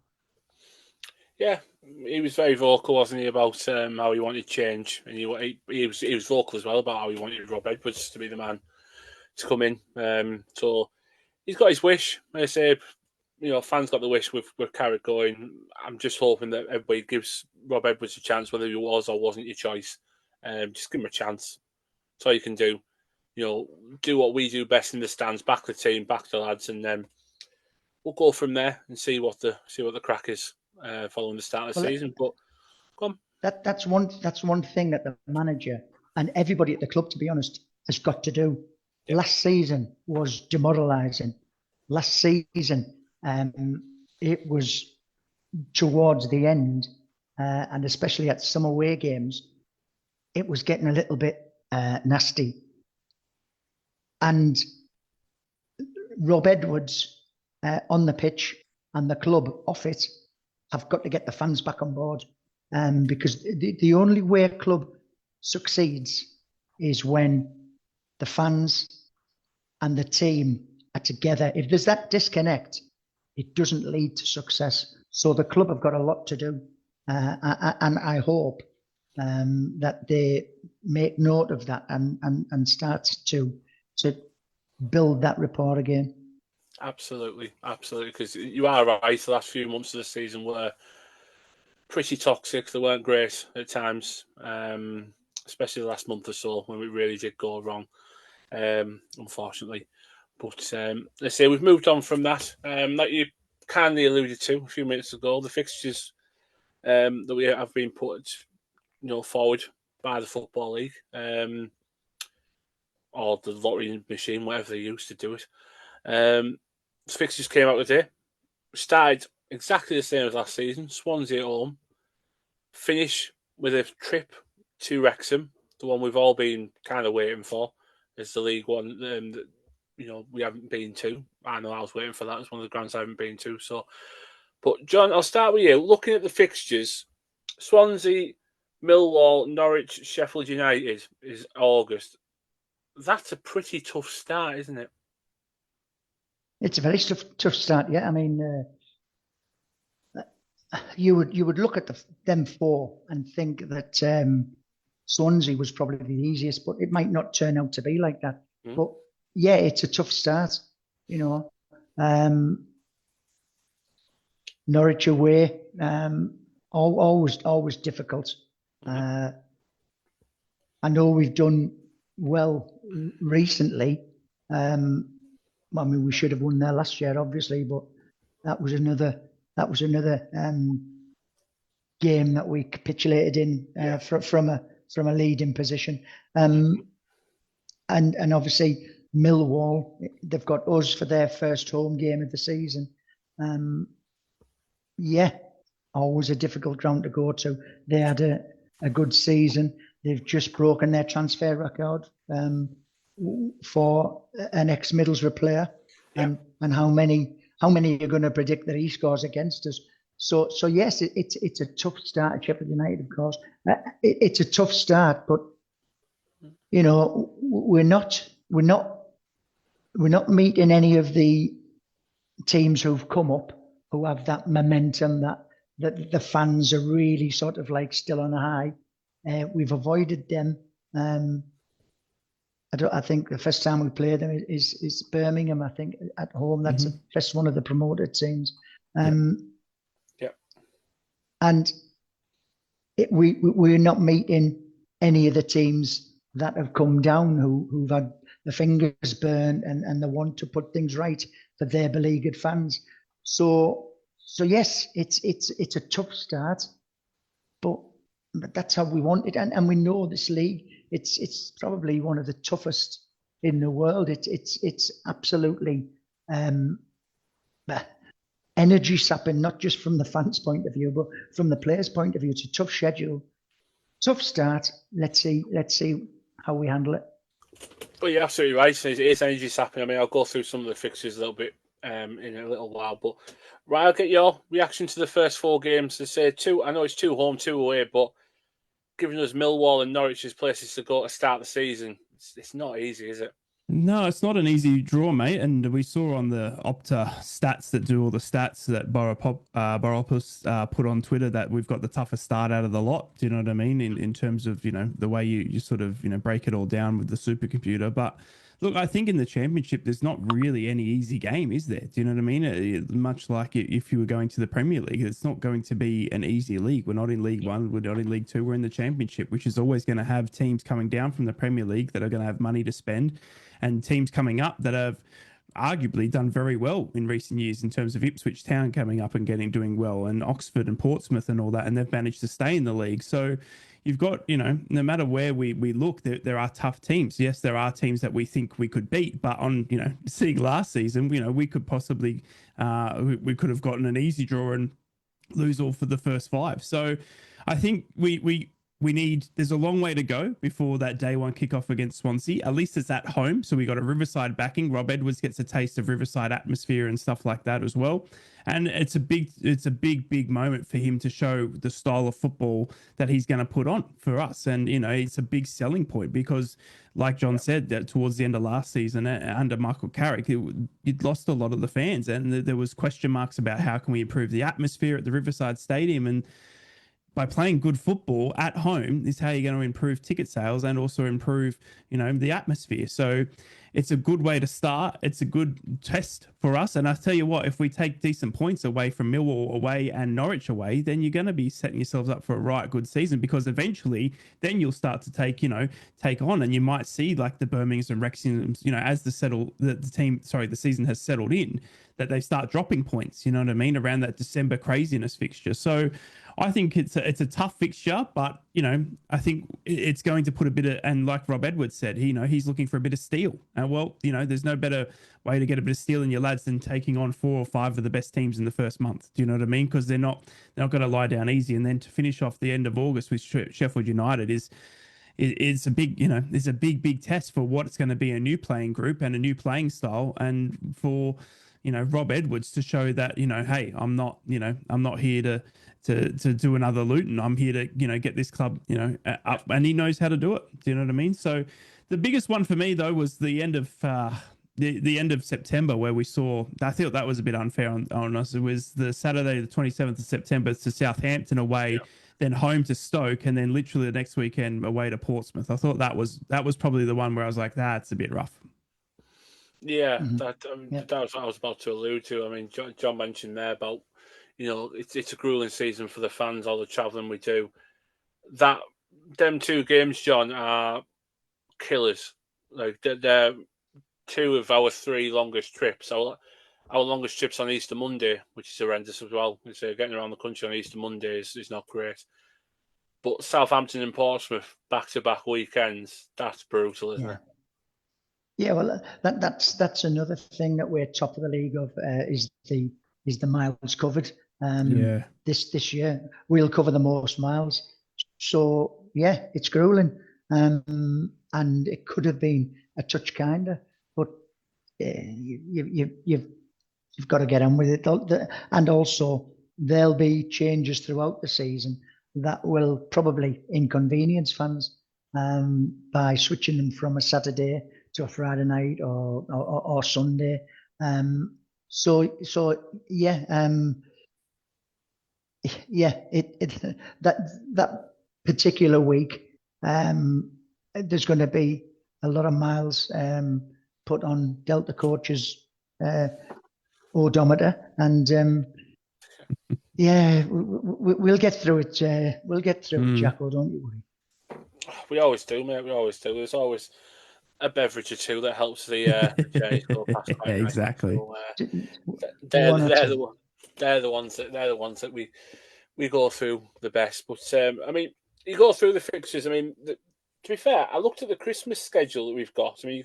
Yeah, he was very vocal, wasn't he, about how he wanted change, and he was vocal as well about how he wanted Rob Edwards to be the man to come in. So he's got his wish. I say, fans got the wish with Carrick going. I'm just hoping that everybody gives Rob Edwards a chance, whether he was or wasn't your choice. Just give him a chance. That's all you can do. Do what we do best in the stands, back the team, back the lads, and then we'll go from there and see what the crack is following the start of the season. But come on. That's one thing that the manager and everybody at the club, to be honest, has got to do. Yep. Last season was demoralising. Last season, it was towards the end, and especially at some away games, it was getting a little bit nasty. And Rob Edwards on the pitch and the club off it have got to get the fans back on board, because the only way a club succeeds is when the fans and the team are together. If there's that disconnect, it doesn't lead to success. So the club have got a lot to do, and I hope that they make note of that and start to build that rapport again. Absolutely, because you are right. The last few months of the season were pretty toxic. They weren't great at times, especially the last month or so when we really did go wrong, unfortunately. But let's say we've moved on from that. Like you kindly alluded to a few minutes ago, the fixtures that we have been put, forward by the Football League, or the lottery machine, whatever they used to do it. The fixtures came out today. Started exactly the same as last season. Swansea at home. Finish with a trip to Wrexham, the one we've all been kind of waiting for, as the League One that we haven't been to. I know I was waiting for that. It's one of the grounds I haven't been to. So, but John, I'll start with you. Looking at the fixtures, Swansea, Millwall, Norwich, Sheffield United is August. That's a pretty tough start, isn't it? It's a very tough start. Yeah, I mean, you would look at them four and think that Swansea was probably the easiest, but it might not turn out to be like that. But yeah, it's a tough start. Norwich away, always difficult. I know we've done well recently. I mean, we should have won there last year, obviously, but that was another game that we capitulated in from a leading position. And obviously Millwall, they've got us for their first home game of the season. Always a difficult ground to go to. They had a good season. They've just broken their transfer record for an ex-Middlesbrough player, and how many are going to predict that he scores against us? So yes, it's a tough start at Sheffield United, of course. It's a tough start, but we're not meeting any of the teams who've come up who have that momentum that the fans are really sort of like still on a high. We've avoided them. I think the first time we played them is Birmingham. I think at home. That's one of the promoted teams. And we're not meeting any of the teams that have come down who've had the fingers burned and they want to put things right for their beleaguered fans. So yes, it's a tough start, but that's how we want it, and we know this league. It's probably one of the toughest in the world. It's absolutely energy sapping, not just from the fans' point of view, but from the players' point of view. It's a tough schedule, tough start. Let's see how we handle it. Well, you're absolutely right. It's energy sapping. I mean, I'll go through some of the fixtures a little bit in a little while, but right, I'll get your reaction to the first four games. To say two, I know it's 2 home, 2 away, but giving us Millwall and Norwich as places to go to start the season, it's not easy, is it? No, it's not an easy draw, mate. And we saw on the Opta stats that do all the stats that Boropoulos put on Twitter that we've got the toughest start out of the lot. Do you know what I mean? In terms of, the way you sort of, break it all down with the supercomputer. But look, I think in the championship, there's not really any easy game, is there? Do you know what I mean? Much like if you were going to the Premier League, it's not going to be an easy league. We're not in League One. We're not in League Two. We're in the championship, which is always going to have teams coming down from the Premier League that are going to have money to spend, and teams coming up that have arguably done very well in recent years in terms of Ipswich Town coming up and doing well, and Oxford and Portsmouth and all that, and they've managed to stay in the league. So you've got, no matter where we look, there are tough teams. Yes, there are teams that we think we could beat, but on, seeing last season, we could possibly, we could have gotten an easy draw and lose all for the first 5. So I think we there's a long way to go before that day one kickoff against Swansea. At least it's at home. So we got a Riverside backing. Rob Edwards gets a taste of Riverside atmosphere and stuff like that as well. And it's a big moment for him to show the style of football that he's going to put on for us. And, it's a big selling point because, like John said, that towards the end of last season under Michael Carrick, you'd lost a lot of the fans. And there was question marks about how can we improve the atmosphere at the Riverside Stadium. And by playing good football at home is how you're going to improve ticket sales and also improve, the atmosphere. So it's a good way to start. It's a good test for us. And I tell you what, if we take decent points away from Millwall away and Norwich away, then you're going to be setting yourselves up for a right good season, because eventually then you'll start to take on, and you might see like the Birminghams and Wrexhams, as the season has settled in, that they start dropping points, you know what I mean, around that December craziness fixture. So I think it's a tough fixture, but I think it's going to put a bit of, and like Rob Edwards said, he's looking for a bit of steel. And there's no better way to get a bit of steel in your lads than taking on 4 or 5 of the best teams in the first month. Do you know what I mean? Because they're not going to lie down easy. And then to finish off the end of August with Sheffield United is a big test for what it's going to be, a new playing group and a new playing style, and for Rob Edwards to show that hey, I'm not here to do another Luton. I'm here to get this club up, and he knows how to do it. Do you know what I mean? So the biggest one for me though was the end of the end of September, where we saw, I thought that was a bit unfair on us. It was the Saturday the 27th of September to Southampton away. Yep. Then home to Stoke, and then literally the next weekend away to Portsmouth. I thought that was probably the one where I was like, that's a bit rough. Yeah, that was what I was about to allude to. I mean, John mentioned there about, it's a grueling season for the fans, all the travelling we do. Them 2 games, John, are killers. Like, they're 2 of our 3 longest trips. Our longest trip's on Easter Monday, which is horrendous as well. So getting around the country on Easter Monday is not great. But Southampton and Portsmouth, back-to-back weekends, that's brutal, isn't it? Yeah, well, that's another thing that we're top of the league of, is the miles covered. This year we'll cover the most miles. So yeah, it's grueling, and it could have been a touch kinder, but you've got to get on with it. And also there'll be changes throughout the season that will probably inconvenience fans by switching them from a Saturday to a Friday night or Sunday. That particular week, there's going to be a lot of miles put on Delta Coach's odometer, and we'll get through it. We'll get through it, Jacko. Don't you worry. We always do, mate. We always do. There's always a beverage or two that helps the journey go past quite exactly. So, they're the ones that we go through the best. But I mean, you go through the fixtures. I mean, to be fair, I looked at the Christmas schedule that we've got. I mean,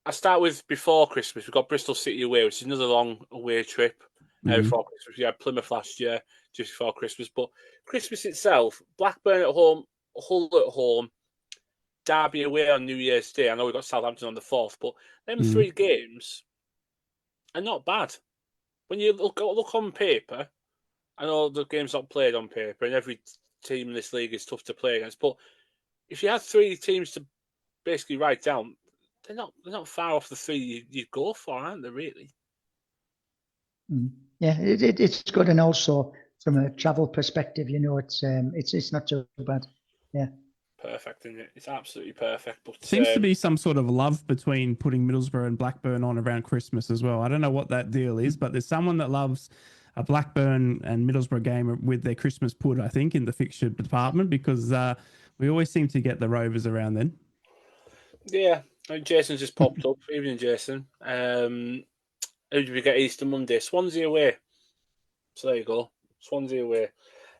I start with before Christmas. We've got Bristol City away, which is another long away trip. Before Christmas, we had Plymouth last year, just before Christmas. But Christmas itself, Blackburn at home, Hull at home, Derby away on New Year's Day. I know we've got Southampton on the 4th, but them 3 games are not bad. When you look on paper, I know the game's not played on paper, and every team in this league is tough to play against. But if you had 3 teams to basically write down, they're not far off the 3 you go for, aren't they? Really? Yeah, it's good, and also from a travel perspective, it's not too bad. Yeah. Perfect, isn't it? It's absolutely perfect. But seems to be some sort of love between putting Middlesbrough and Blackburn on around Christmas as well. I don't know what that deal is, but there's someone that loves a Blackburn and Middlesbrough game with their Christmas put, I think, in the fixture department, because we always seem to get the Rovers around then. Yeah, I mean, Jason's just popped up. Evening, Jason. Who did we get Easter Monday? Swansea away. So there you go. Swansea away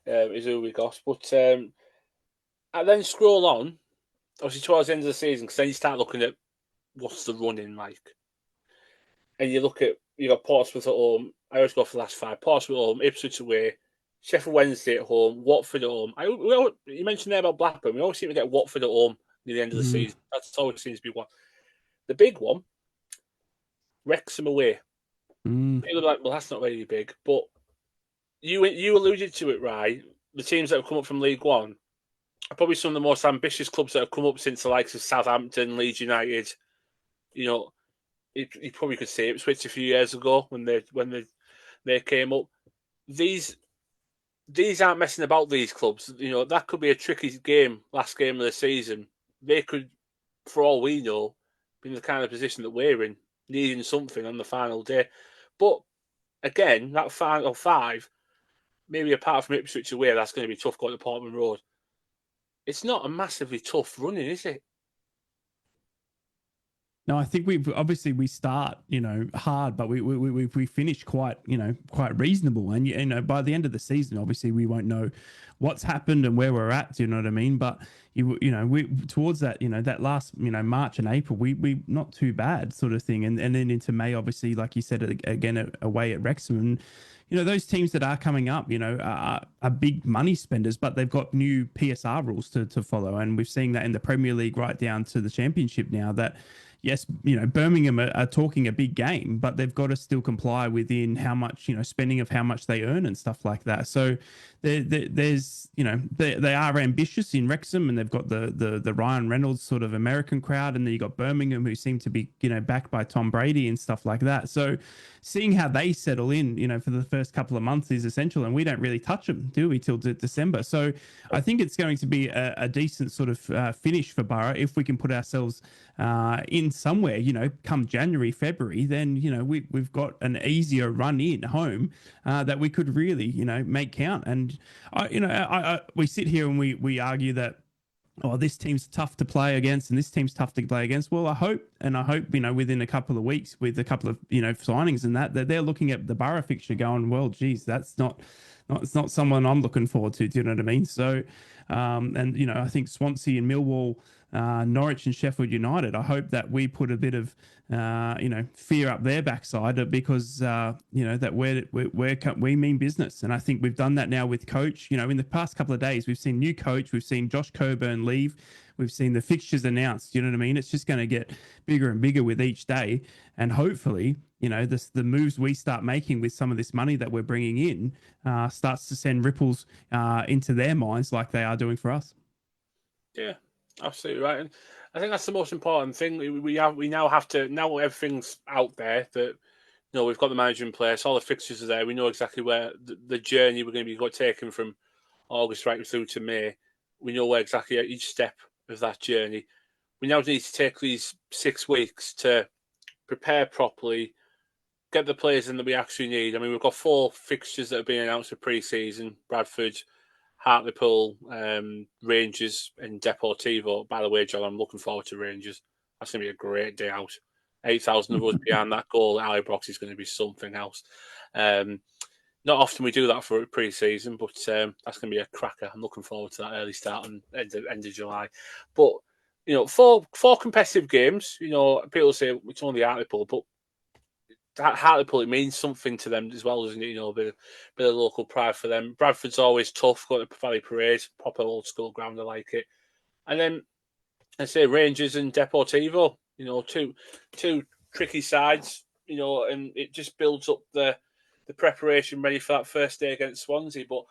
is who we got. But I then scroll on, obviously towards the end of the season, because then you start looking at what's the running like. And you got Portsmouth at home. I always go for the last 5. Portsmouth at home, Ipswich away, Sheffield Wednesday at home, Watford at home. You mentioned there about Blackburn. We always seem to get Watford at home near the end of the season. That always seems to be one. The big one, Wrexham away. People are like, well, that's not really big. But you alluded to it, right? The teams that have come up from League One are probably some of the most ambitious clubs that have come up since the likes of Southampton, Leeds United. You know, you probably could say Ipswich a few years ago when they came up. These aren't messing about, these clubs. You know, that could be a tricky game, last game of the season. They could, for all we know, be in the kind of position that we're in, needing something on the final day. But again, that final five, maybe apart from Ipswich away, that's going to be tough going to Portman Road. It's not a massively tough running, is it? No, I think we start, hard, but we finish quite reasonable. And, by the end of the season, obviously we won't know what's happened and where we're at. Do you know what I mean? But we towards that, that last, March and April, we not too bad sort of thing. And then into May, obviously, like you said, again, away at Wrexham. And, those teams that are coming up, are big money spenders, but they've got new PSR rules to follow. And we've seen that in the Premier League right down to the Championship now that, yes, Birmingham are talking a big game, but they've got to still comply within how much, spending of how much they earn and stuff like that. So there's, they are ambitious in Wrexham, and they've got the Ryan Reynolds sort of American crowd, and then you got Birmingham, who seem to be, backed by Tom Brady and stuff like that. So seeing how they settle in, for the first couple of months is essential, and we don't really touch them, do we, till December. So I think it's going to be a decent sort of finish for Borough if we can put ourselves in somewhere, come January, February, then, we've got an easier run in home that we could really, make count. And, we sit here and we argue that, oh, this team's tough to play against and this team's tough to play against. Well, I hope, within a couple of weeks with a couple of, signings and that they're looking at the Borough fixture going, well, geez, it's not someone I'm looking forward to. Do you know what I mean? So, and, I think Swansea and Millwall, Norwich and Sheffield United, I hope that we put a bit of, fear up their backside because, that we mean business. And I think we've done that now with coach. In the past couple of days, we've seen new coach, we've seen Josh Coburn leave, we've seen the fixtures announced. You know what I mean? It's just going to get bigger and bigger with each day. And hopefully, the moves we start making with some of this money that we're bringing in starts to send ripples into their minds like they are doing for us. Yeah, absolutely right. And I think that's the most important thing. We now have to, now everything's out there that, we've got the manager in place, all the fixtures are there. We know exactly where the journey we're going to be taking from August right through to May. We know where exactly at each step of that journey. We now need to take these 6 weeks to prepare properly, get the players in that we actually need. I mean, we've got 4 fixtures that have been announced for pre-season: Bradford, Hartlepool, Rangers, and Deportivo. By the way, John, I'm looking forward to Rangers. That's going to be a great day out. 8,000 of us behind that goal at Ibrox is going to be something else. Not often we do that for pre-season, but that's going to be a cracker. I'm looking forward to that early start and end of July. But, 4 competitive games. People say it's only Hartlepool, but Hartlepool, it means something to them as well, doesn't it? A bit of local pride for them. Bradford's always tough, going to Valley Parade, proper old school ground, I like it. And then, I say Rangers and Deportivo, two tricky sides, and it just builds up the preparation ready for that first day against Swansea. But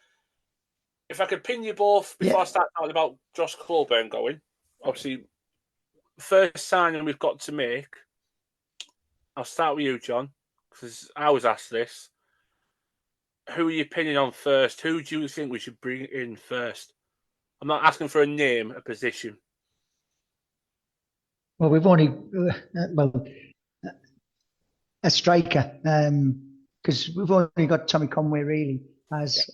if I could pin you both before I start talking about Josh Coburn going, obviously, first signing we've got to make. I'll start with you, John, because I was asked this. Who are you pinning on first? Who do you think we should bring in first? I'm not asking for a name, a position. Well, we've only a striker because we've only got Tommy Conway really as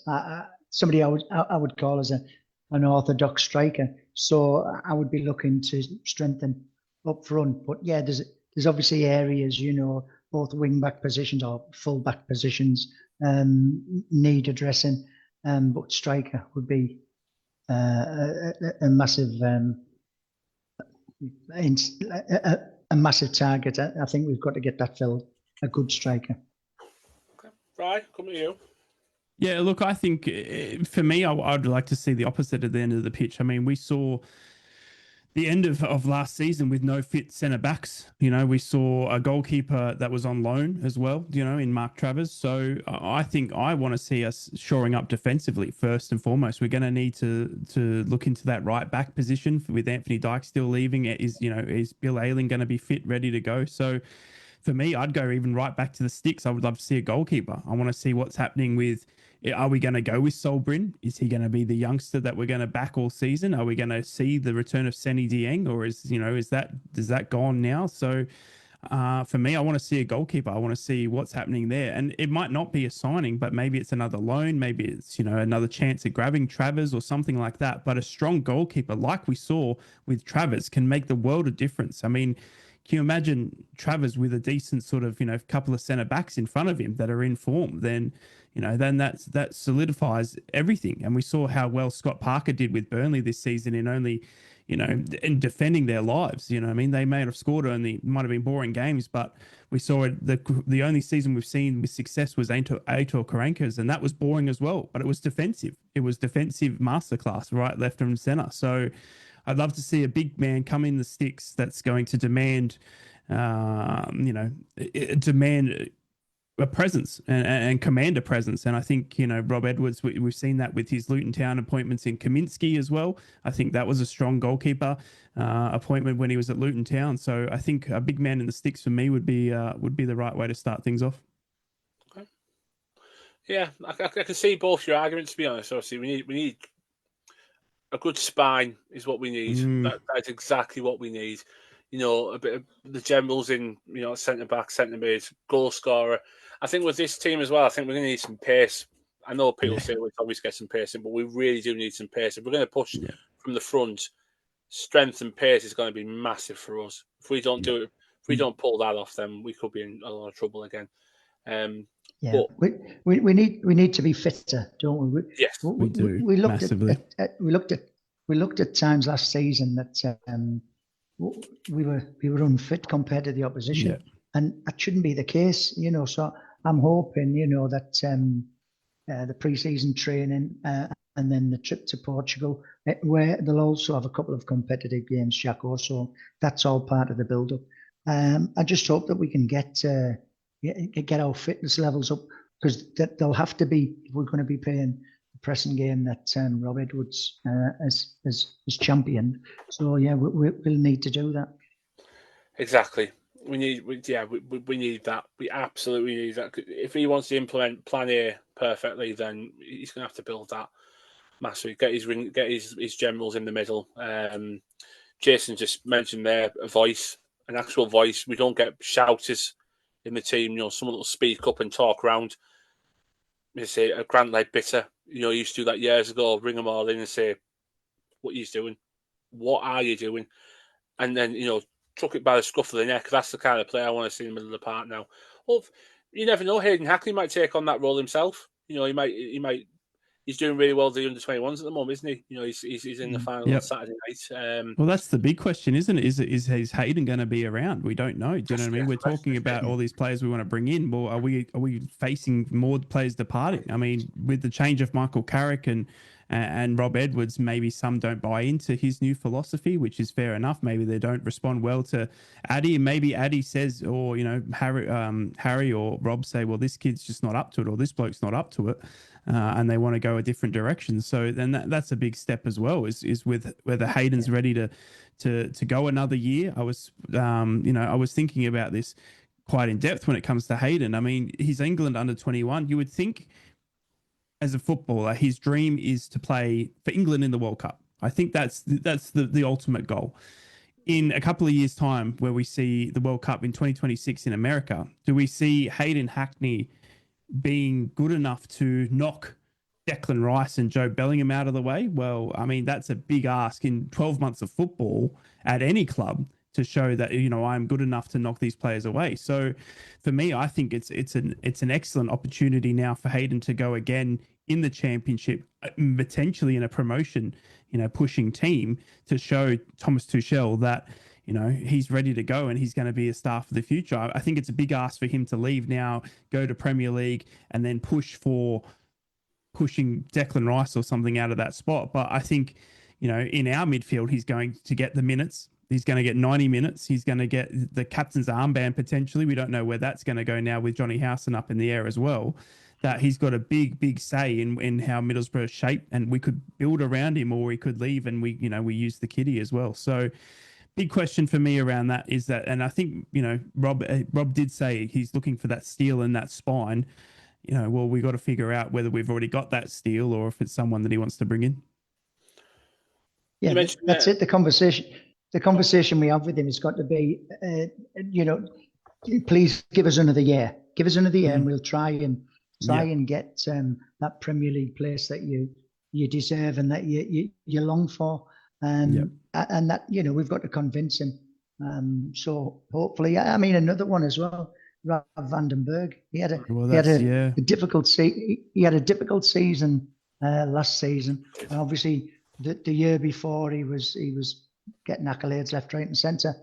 somebody I would call as an orthodox striker. So I would be looking to strengthen up front. But yeah, there's obviously areas, both wing back positions or full back positions need addressing. But striker would be a massive a massive target. I think we've got to get that filled. A good striker. Okay. Right, come to you. Yeah, look, I think for me, I'd like to see the opposite at the end of the pitch. I mean, we saw the end of last season with no fit centre backs. You know, we saw a goalkeeper that was on loan as well, you know, in Mark Travers. So I think I want to see us shoring up defensively first and foremost. We're going to need to look into that right back position with Anthony Dyke still leaving. Is Bill Ayling going to be fit, ready to go? So for me, I'd go even right back to the sticks. I would love to see a goalkeeper. I want to see what's happening with. Are we going to go with Solbrin? Is he going to be the youngster that we're going to back all season? Are we going to see the return of Seni Dieng, or is that gone now? So for me, I want to see a goalkeeper. I want to see what's happening there, and it might not be a signing, but maybe it's another loan. Maybe it's another chance at grabbing Travers or something like that. But a strong goalkeeper, like we saw with Travers, can make the world of difference. I mean, can you imagine Travers with a decent sort of, couple of centre backs in front of him that are in form? Then that solidifies everything. And we saw how well Scott Parker did with Burnley this season in only, in defending their lives. I mean, they might have been boring games, but we saw it. The only season we've seen with success was Aitor Karanka's, and that was boring as well. But it was defensive. It was defensive masterclass, right, left, and centre. So I'd love to see a big man come in the sticks that's going to demand, demand a presence and command a presence. And I think, Rob Edwards, we've seen that with his Luton Town appointments in Kaminsky as well. I think that was a strong goalkeeper appointment when he was at Luton Town. So I think a big man in the sticks for me would be the right way to start things off. Okay. Yeah, I can see both your arguments, to be honest. Obviously, we need a good spine is what we need. That's exactly what we need. A bit of the generals in, centre back, centre mid, goal scorer. I think with this team as well, I think we're going to need some pace. I know people say we always get some pace in, but we really do need some pace. If we're going to push from the front, strength and pace is going to be massive for us. If we don't do it, if we don't pull that off, then we could be in a lot of trouble again. But we need to be fitter, don't we? Yes, we do. We looked massively. we looked at times last season that we were unfit compared to the opposition, and that shouldn't be the case, So I'm hoping, that the pre-season training and then the trip to Portugal, where they'll also have a couple of competitive games, Jaco. So that's all part of the build-up. I just hope that we can get our fitness levels up, because they'll have to be if we're going to be playing the pressing game that Rob Edwards has championed. So we'll need to do that. Exactly. We need that. We absolutely need that. If he wants to implement Plan A perfectly, then he's going to have to build that massively. Get his generals in the middle. Jason just mentioned there an actual voice. We don't get shouters in the team. Someone will speak up and talk around. Say a Grant Ledbetter, used to do that years ago. Bring them all in and say, "What are you doing? What are you doing?" And then took it by the scruff of the neck. That's the kind of player I want to see in the middle of the park now. Well, you never know. Hayden Hackley might take on that role himself. He might. He's doing really well with the under-21s at the moment, isn't he? He's in the final on Saturday night. Well, that's the big question, isn't it? Is Hayden going to be around? We don't know. Do you know what I mean? We're talking about all these players we want to bring in. Well, are we facing more players departing? I mean, with the change of Michael Carrick and Rob Edwards, maybe some don't buy into his new philosophy, which is fair enough. Maybe they don't respond well to Addy, and maybe Addy says, or Harry or Rob say, well, this kid's just not up to it, or this bloke's not up to it, and they want to go a different direction. So then that's a big step as well. Is with whether Hayden's ready to go another year. I was thinking about this quite in depth when it comes to Hayden. I mean, he's England under 21. You would think, as a footballer, his dream is to play for England in the World Cup. I think that's the ultimate goal. In a couple of years' time, where we see the World Cup in 2026 in America, do we see Hayden Hackney being good enough to knock Declan Rice and Joe Bellingham out of the way? Well, I mean, that's a big ask in 12 months of football at any club to show that, I'm good enough to knock these players away. So for me, I think it's an excellent opportunity now for Hayden to go again in the championship, potentially in a promotion, pushing team, to show Thomas Tuchel that, he's ready to go and he's going to be a star for the future. I think it's a big ask for him to leave now, go to Premier League, and then push for pushing Declan Rice or something out of that spot. But I think, you know, in our midfield, he's going to get the minutes. He's going to get 90 minutes. He's going to get the captain's armband potentially. We don't know where that's going to go now with Johnny Howson up in the air as well. That he's got a big say in how Middlesbrough's shape, and we could build around him or he could leave, and we use the kitty as well. So big question for me around that is that, and I think, you know, Rob did say he's looking for that steel in that spine. You know, well, we got to figure out whether we've already got that steel or if it's someone that he wants to bring in. Yeah, that's it. The conversation we have with him has got to be, you know, please give us another year. Give us another year, and we'll try and get that Premier League place that you deserve and that you long for. And that, you know, we've got to convince him. So hopefully, I mean, another one as well, Rav Vandenberg. He had a difficult season last season. And obviously, the year before he was getting accolades left, right, and centre.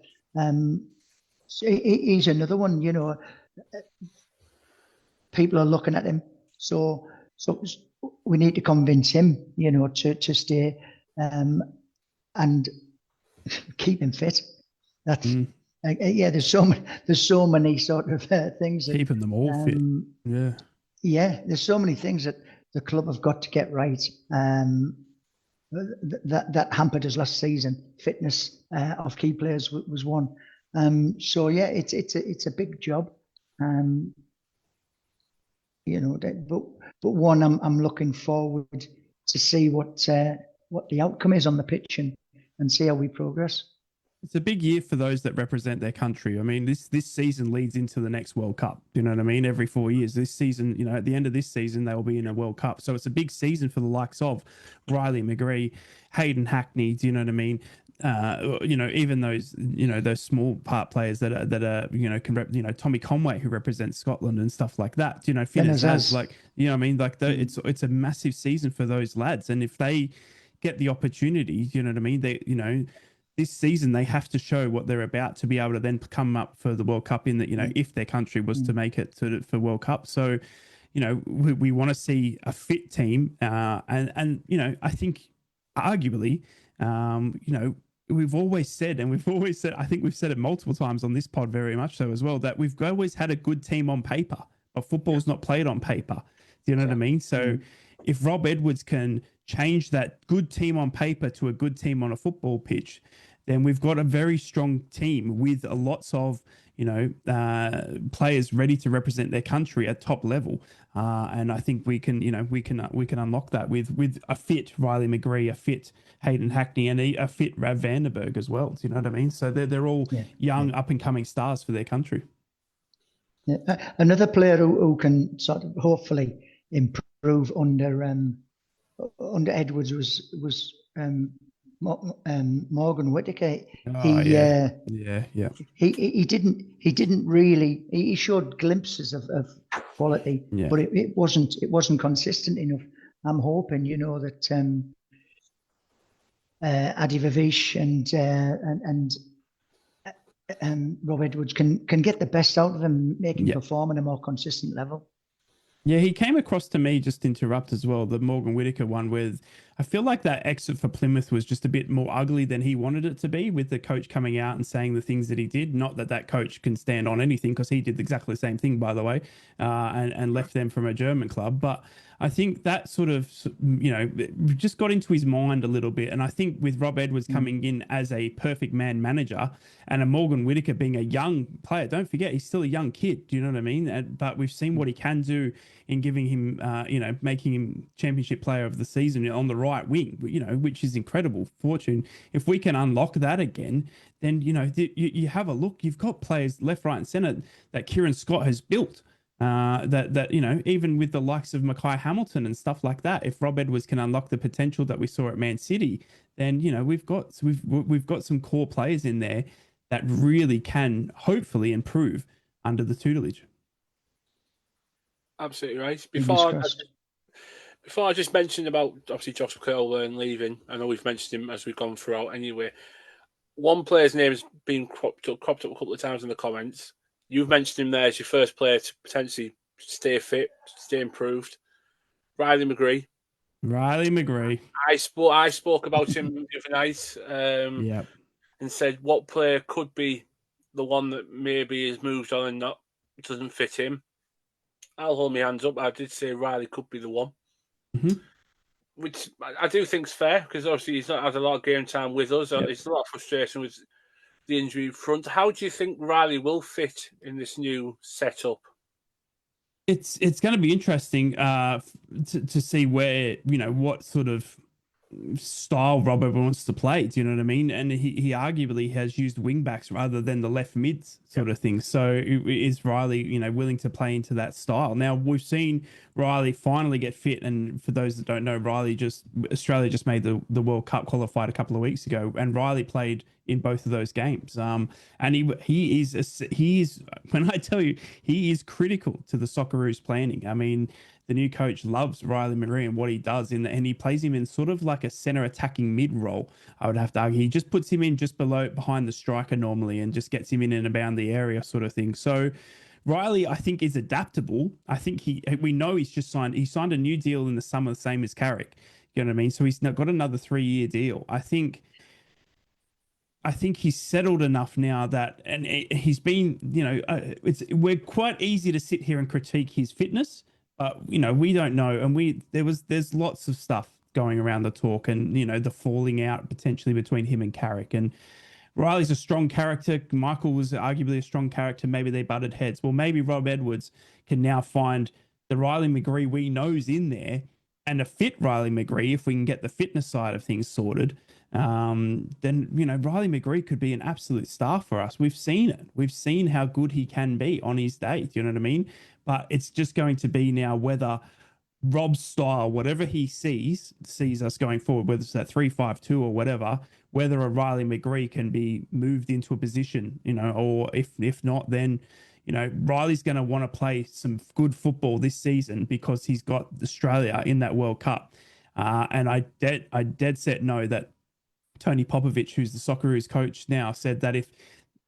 So he's another one. You know, people are looking at him. So we need to convince him, you know, to stay. And keep him fit. That's there's so many sort of things. Keeping them all fit. There's so many things that the club have got to get right. That hampered us last season. Fitness of key players was one. So yeah, it's a big job. You know, but one I'm looking forward to see what the outcome is on the pitch and see how we progress. It's a big year for those that represent their country. I mean, this season leads into the next World Cup. You know what I mean? Every 4 years, this season, you know, at the end of this season, they will be in a World Cup. So it's a big season for the likes of Riley McGree, Hayden Hackney. Do you know what I mean? You know, even those small part players that are you know, can Tommy Conway, who represents Scotland and stuff like that. You know, like, you know what I mean? Like it's a massive season for those lads, and if they get the opportunity, you know what I mean? They, you know, this season they have to show what they're about to be able to then come up for the World Cup in that, you know, if their country was to make it for World Cup. So, you know, we want to see a fit team, and you know, I think arguably, you know, we've always said, I think we've said it multiple times on this pod, very much so as well, that we've always had a good team on paper, but football's not played on paper. Do you know what I mean? So if Rob Edwards can change that good team on paper to a good team on a football pitch, then we've got a very strong team with lots of, you know, players ready to represent their country at top level. And I think we can unlock that with a fit Riley McGree, a fit Hayden Hackney, and a fit Rav Vandenberg as well. Do you know what I mean? So they're all young up and coming stars for their country. Yeah. Another player who can sort of hopefully improve under Edwards was Morgan Whittaker. He didn't really. He showed glimpses of quality, but it wasn't consistent enough. I'm hoping, you know, that Adi Vavish and Rob Edwards can get the best out of him, make him perform at a more consistent level. Yeah, he came across to me, just to interrupt as well, the Morgan Whittaker one, with I feel like that exit for Plymouth was just a bit more ugly than he wanted it to be, with the coach coming out and saying the things that he did. Not that coach can stand on anything, because he did exactly the same thing, by the way, and left them from a German club. But I think that sort of, you know, just got into his mind a little bit. And I think with Rob Edwards coming in as a perfect man manager and a Morgan Whittaker being a young player, don't forget, he's still a young kid. Do you know what I mean? But we've seen what he can do in giving him, you know, making him championship player of the season on the right wing, you know, which is incredible fortune. If we can unlock that again, then, you know, you have a look, you've got players left, right and centre that Kieran Scott has built. That you know, even with the likes of Mackay Hamilton and stuff like that, if Rob Edwards can unlock the potential that we saw at Man City, then, you know, we've got some core players in there that really can hopefully improve under the tutelage. Absolutely right. Before I just mentioned about obviously Josh Curlburn leaving, I know we've mentioned him as we've gone throughout anyway. One player's name has been cropped up a couple of times in the comments. You've mentioned him there as your first player to potentially stay fit, stay improved. Riley McGree. Riley McGree. I spoke about him the other night, Yeah. and said what player could be the one that maybe is moved on and not doesn't fit him. I'll hold my hands up. I did say Riley could be the one, which I do think is fair because obviously he's not had a lot of game time with us. Yep. There's a lot of frustration with the injury front. How do you think Riley will fit in this new setup? It's going to be interesting to see where, what sort of style Robbo wants to play. Do you know what I mean? And he arguably has used wing backs rather than the left mids sort of thing. So is Riley, willing to play into that style? Now we've seen Riley finally get fit. And for those that don't know, Australia just made the World Cup, qualified a couple of weeks ago, and Riley played in both of those games. And he is when I tell you, he is critical to the Socceroos planning. I mean, the new coach loves Riley McGree and what he does, and he plays him in sort of like a center attacking mid role. I would have to argue he just puts him in just behind the striker normally, and just gets him in and around the area sort of thing. So Riley, I think, is adaptable. I think we know he's just signed. He signed a new deal in the summer, same as Carrick. You know what I mean? So he's got another 3-year deal. I think he's settled enough now that, and he's been, we're quite easy to sit here and critique his fitness, but we don't know, and there's lots of stuff going around the talk, and the falling out potentially between him and Carrick, and Riley's a strong character. Michael was arguably a strong character. Maybe they butted heads. Well, maybe Rob Edwards can now find the Riley McGree we know's in there, and a fit Riley McGree, if we can get the fitness side of things sorted. Then Riley McGree could be an absolute star for us. We've seen it. We've seen how good he can be on his day. Do you know what I mean? But it's just going to be now whether Rob's style, whatever he sees us going forward, whether it's that 3-5-2 or whatever, whether a Riley McGree can be moved into a position, or if not, then Riley's going to want to play some good football this season because he's got Australia in that World Cup. And I dead set know that Tony Popovich, who's the Socceroos coach now, said that if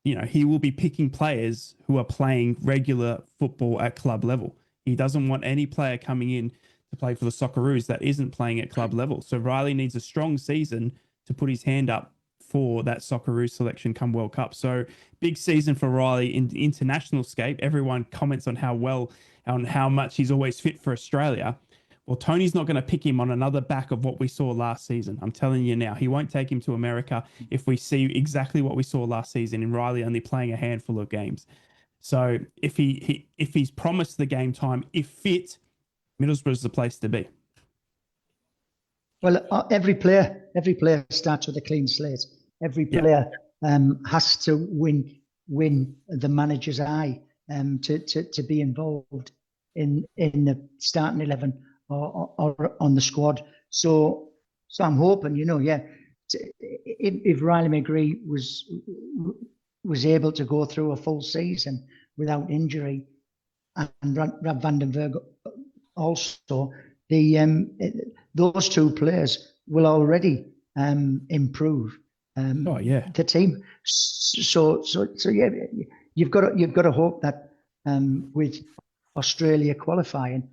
he will be picking players who are playing regular football at club level. He doesn't want any player coming in to play for the Socceroos that isn't playing at club level. So Riley needs a strong season to put his hand up for that Socceroos selection come World Cup. So big season for Riley in the international scape. Everyone comments on how much he's always fit for Australia. Well, Tony's not going to pick him on another back of what we saw last season. I'm telling you now, he won't take him to America if we see exactly what we saw last season in Riley only playing a handful of games. So if he's promised the game time, if fit, Middlesbrough's the place to be. Well, every player starts with a clean slate. Every player has to win the manager's eye to be involved in the starting 11 or on the squad. So I'm hoping, if Riley McGree was able to go through a full season without injury, and Rab van den Berg also, those two players will already improve the team. So yeah, you've got to hope that with Australia qualifying,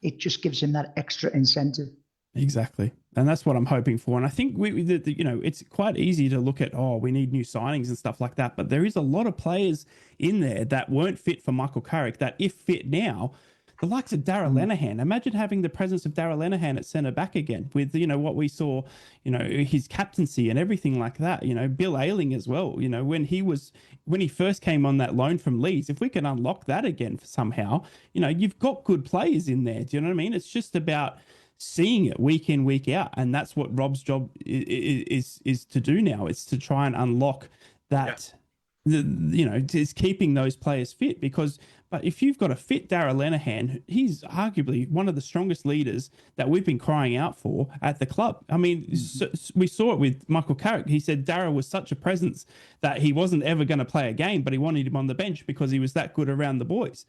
it just gives him that extra incentive. Exactly. And that's what I'm hoping for. And I think it's quite easy to look at, we need new signings and stuff like that. But there is a lot of players in there that weren't fit for Michael Carrick that, if fit now, the likes of Darragh Lenihan. Imagine having the presence of Darragh Lenihan at centre back again with, what we saw, his captaincy and everything like that. Bill Ayling as well. When he first came on that loan from Leeds, if we can unlock that again somehow, you've got good players in there. Do you know what I mean? It's just about seeing it week in, week out. And that's what Rob's job is to do now. It's to try and unlock that, is keeping those players fit but if you've got a fit Darragh Lenihan, he's arguably one of the strongest leaders that we've been crying out for at the club. I mean, we saw it with Michael Carrick. He said Darragh was such a presence that he wasn't ever going to play a game, but he wanted him on the bench because he was that good around the boys.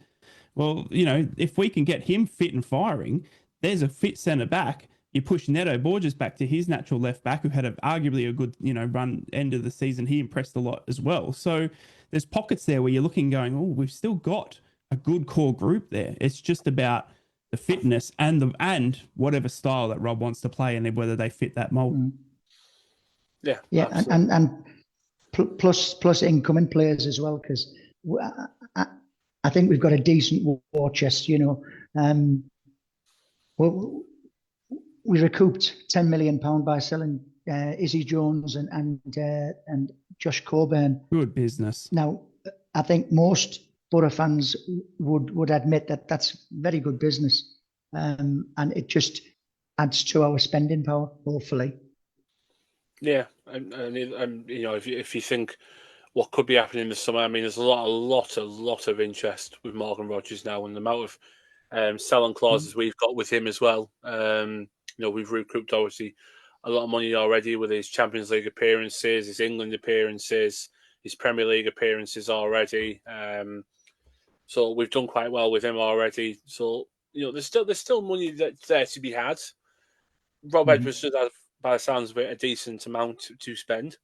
Well, if we can get him fit and firing, there's a fit centre back. You push Neto Borges back to his natural left back, who had arguably a good, run end of the season. He impressed a lot as well. So there's pockets there where you're looking, going, we've still got a good core group there. It's just about the fitness and whatever style that Rob wants to play, and whether they fit that mold. Yeah, and plus incoming players as well, because I think we've got a decent war chest. We recouped £10 million by selling Izzy Jones and Josh Coburn. Good business. Now, I think most Borough fans would admit that that's very good business, and it just adds to our spending power, hopefully. Yeah, and if you think what could be happening in the summer, I mean, there's a lot of interest with Morgan Rogers now, and the amount of selling clauses we've got with him as well. We've recouped obviously a lot of money already with his Champions League appearances, his England appearances, his Premier League appearances already. So we've done quite well with him already. So there's still money that's there to be had. Rob Edwards should have, by the sounds of it, a decent amount to spend,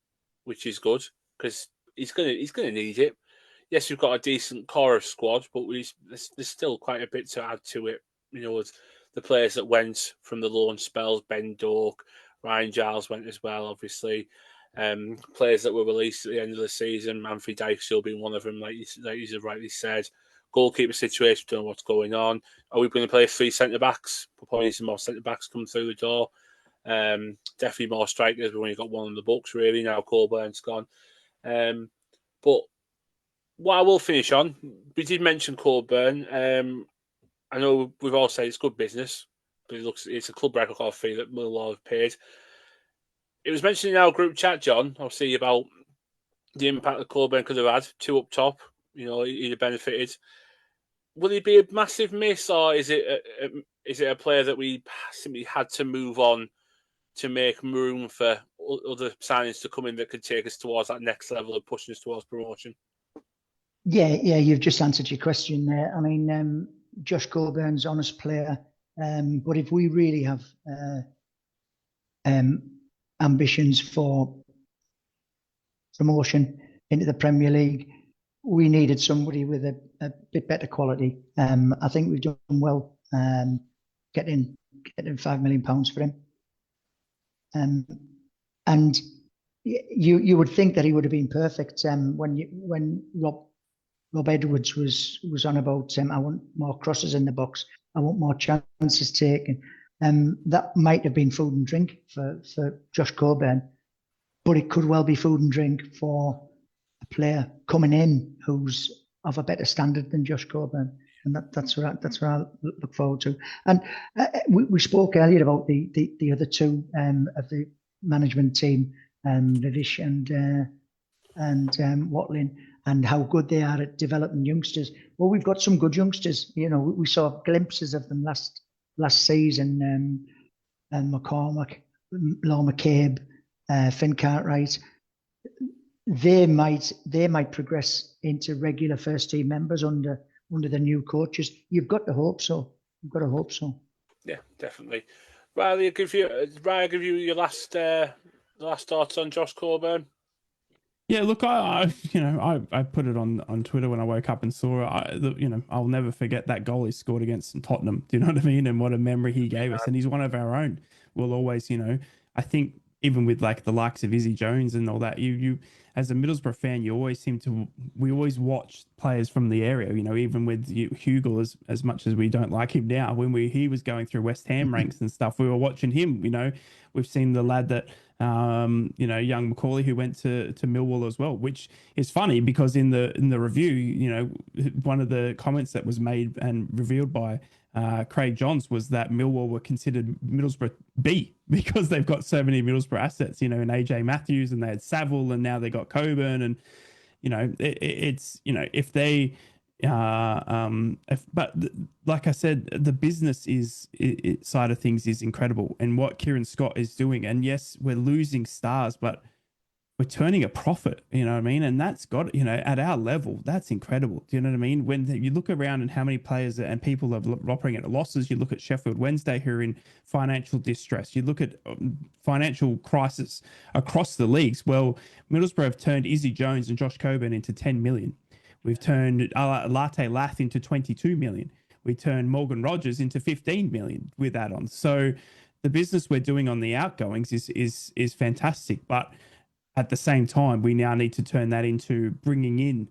which is good because he's gonna need it. Yes, we've got a decent core squad, but there's still quite a bit to add to it. With the players that went from the loan spells, Ben Doak, Ryan Giles went as well, obviously. Players that were released at the end of the season, Manfred Dijkstill being one of them, like you rightly said. Goalkeeper situation, don't know what's going on. Are we going to play 3 centre-backs? We'll probably need some more centre-backs come through the door. Definitely more strikers. We've only got one on the books, really, now Colburn's gone. But what I will finish on, we did mention Colburn. I know we've all said it's good business, but it's a club record fee that Millwall have paid. It was mentioned in our group chat, John, obviously, about the impact that Colburn could have had, 2 up top. He'd have benefited. Will he be a massive miss, or is it a player that we simply had to move on to make room for other signings to come in that could take us towards that next level of pushing us towards promotion? Yeah, you've just answered your question there. I mean, Josh Coburn's an honest player, but if we really have ambitions for promotion into the Premier League, we needed somebody with a bit better quality. I think we've done well getting £5 million for him. And you would think that he would have been perfect when Rob Edwards was on about I want more crosses in the box, I want more chances taken. That might have been food and drink for Josh Coburn, but it could well be food and drink for a player coming in who's of a better standard than Josh Coburn. And that's what I look forward to. And we spoke earlier about the other two of the management team, Vidic and Watling, and how good they are at developing youngsters. Well, we've got some good youngsters. We saw glimpses of them last season. McCormack, Law McCabe, Finn Cartwright. They might progress into regular first team members under the new coaches. You've got to hope so. Yeah, definitely. Riley, I'll give you your last thoughts on Josh Coburn. Yeah, look, I put it on Twitter when I woke up and saw it. I'll never forget that goal he scored against Tottenham. Do you know what I mean? And what a memory he gave us. And he's one of our own. We'll always, I think even with like the likes of Izzy Jones and all that, you as a Middlesbrough fan, we always watch players from the area. Even with Hugel, as much as we don't like him now, when he was going through West Ham ranks and stuff, we were watching him. We've seen the lad that young Macaulay who went to Millwall as well, which is funny because in the review, one of the comments that was made and revealed by Craig Johns was that Millwall were considered Middlesbrough B because they've got so many Middlesbrough assets, in AJ Matthews, and they had Saville, and now they got Coburn, and if they but like I said, the business side of things is incredible, and what Kieran Scott is doing. And yes, we're losing stars, but we're turning a profit, you know what I mean? And that's got, at our level, that's incredible. Do you know what I mean? When you look around and how many players and people are operating at losses, you look at Sheffield Wednesday, who are in financial distress. You look at financial crisis across the leagues. Well, Middlesbrough have turned Izzy Jones and Josh Coburn into 10 million. We've turned Latte Lath into 22 million. we turn Morgan Rogers into 15 million with add-ons. So the business we're doing on the outgoings is fantastic, but at the same time, we now need to turn that into bringing in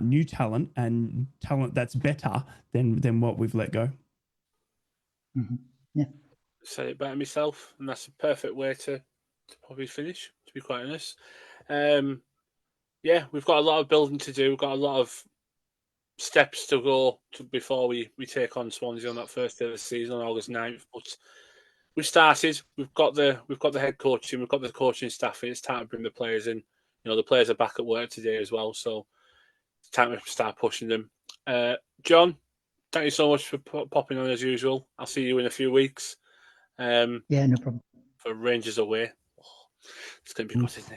new talent and talent that's better than what we've let go. Mm-hmm. Yeah. Said it better myself, and that's a perfect way to probably finish, to be quite honest. Yeah, we've got a lot of building to do. We've got a lot of steps to go before we take on Swansea on that first day of the season on August 9th. But we've started. We've got the head coaching. We've got the coaching staff. It's time to bring the players in. You know, the players are back at work today as well, so it's time to start pushing them. John, thank you so much for popping on as usual. I'll see you in a few weeks. Yeah, no problem. For Rangers away. Oh, it's going to be good, isn't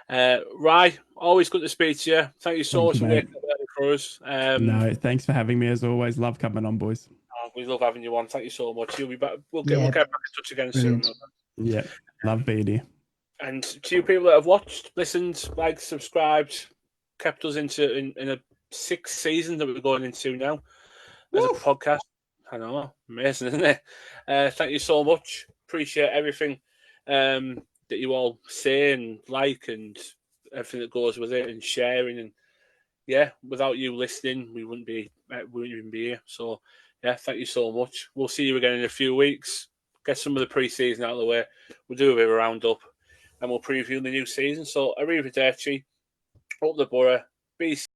it? Rye, always good to speak to you. Thank you so much for making it ready for us. No, thanks for having me as always. Love coming on, boys. We love having you on. Thank you so much. You'll be back. We'll get back in touch again Brilliant. soon. Yeah, love being here. And to you people that have watched, listened, liked, subscribed, kept us in a 6th season that we're going into now as a podcast. I know, amazing, isn't it? Thank you so much. Appreciate everything that you all say and like and everything that goes with it and sharing. And yeah, without you listening, we wouldn't even be here. So yeah, thank you so much. We'll see you again in a few weeks. Get some of the pre-season out of the way. We'll do a bit of a roundup and we'll preview the new season. So arrivederci, up the borough, be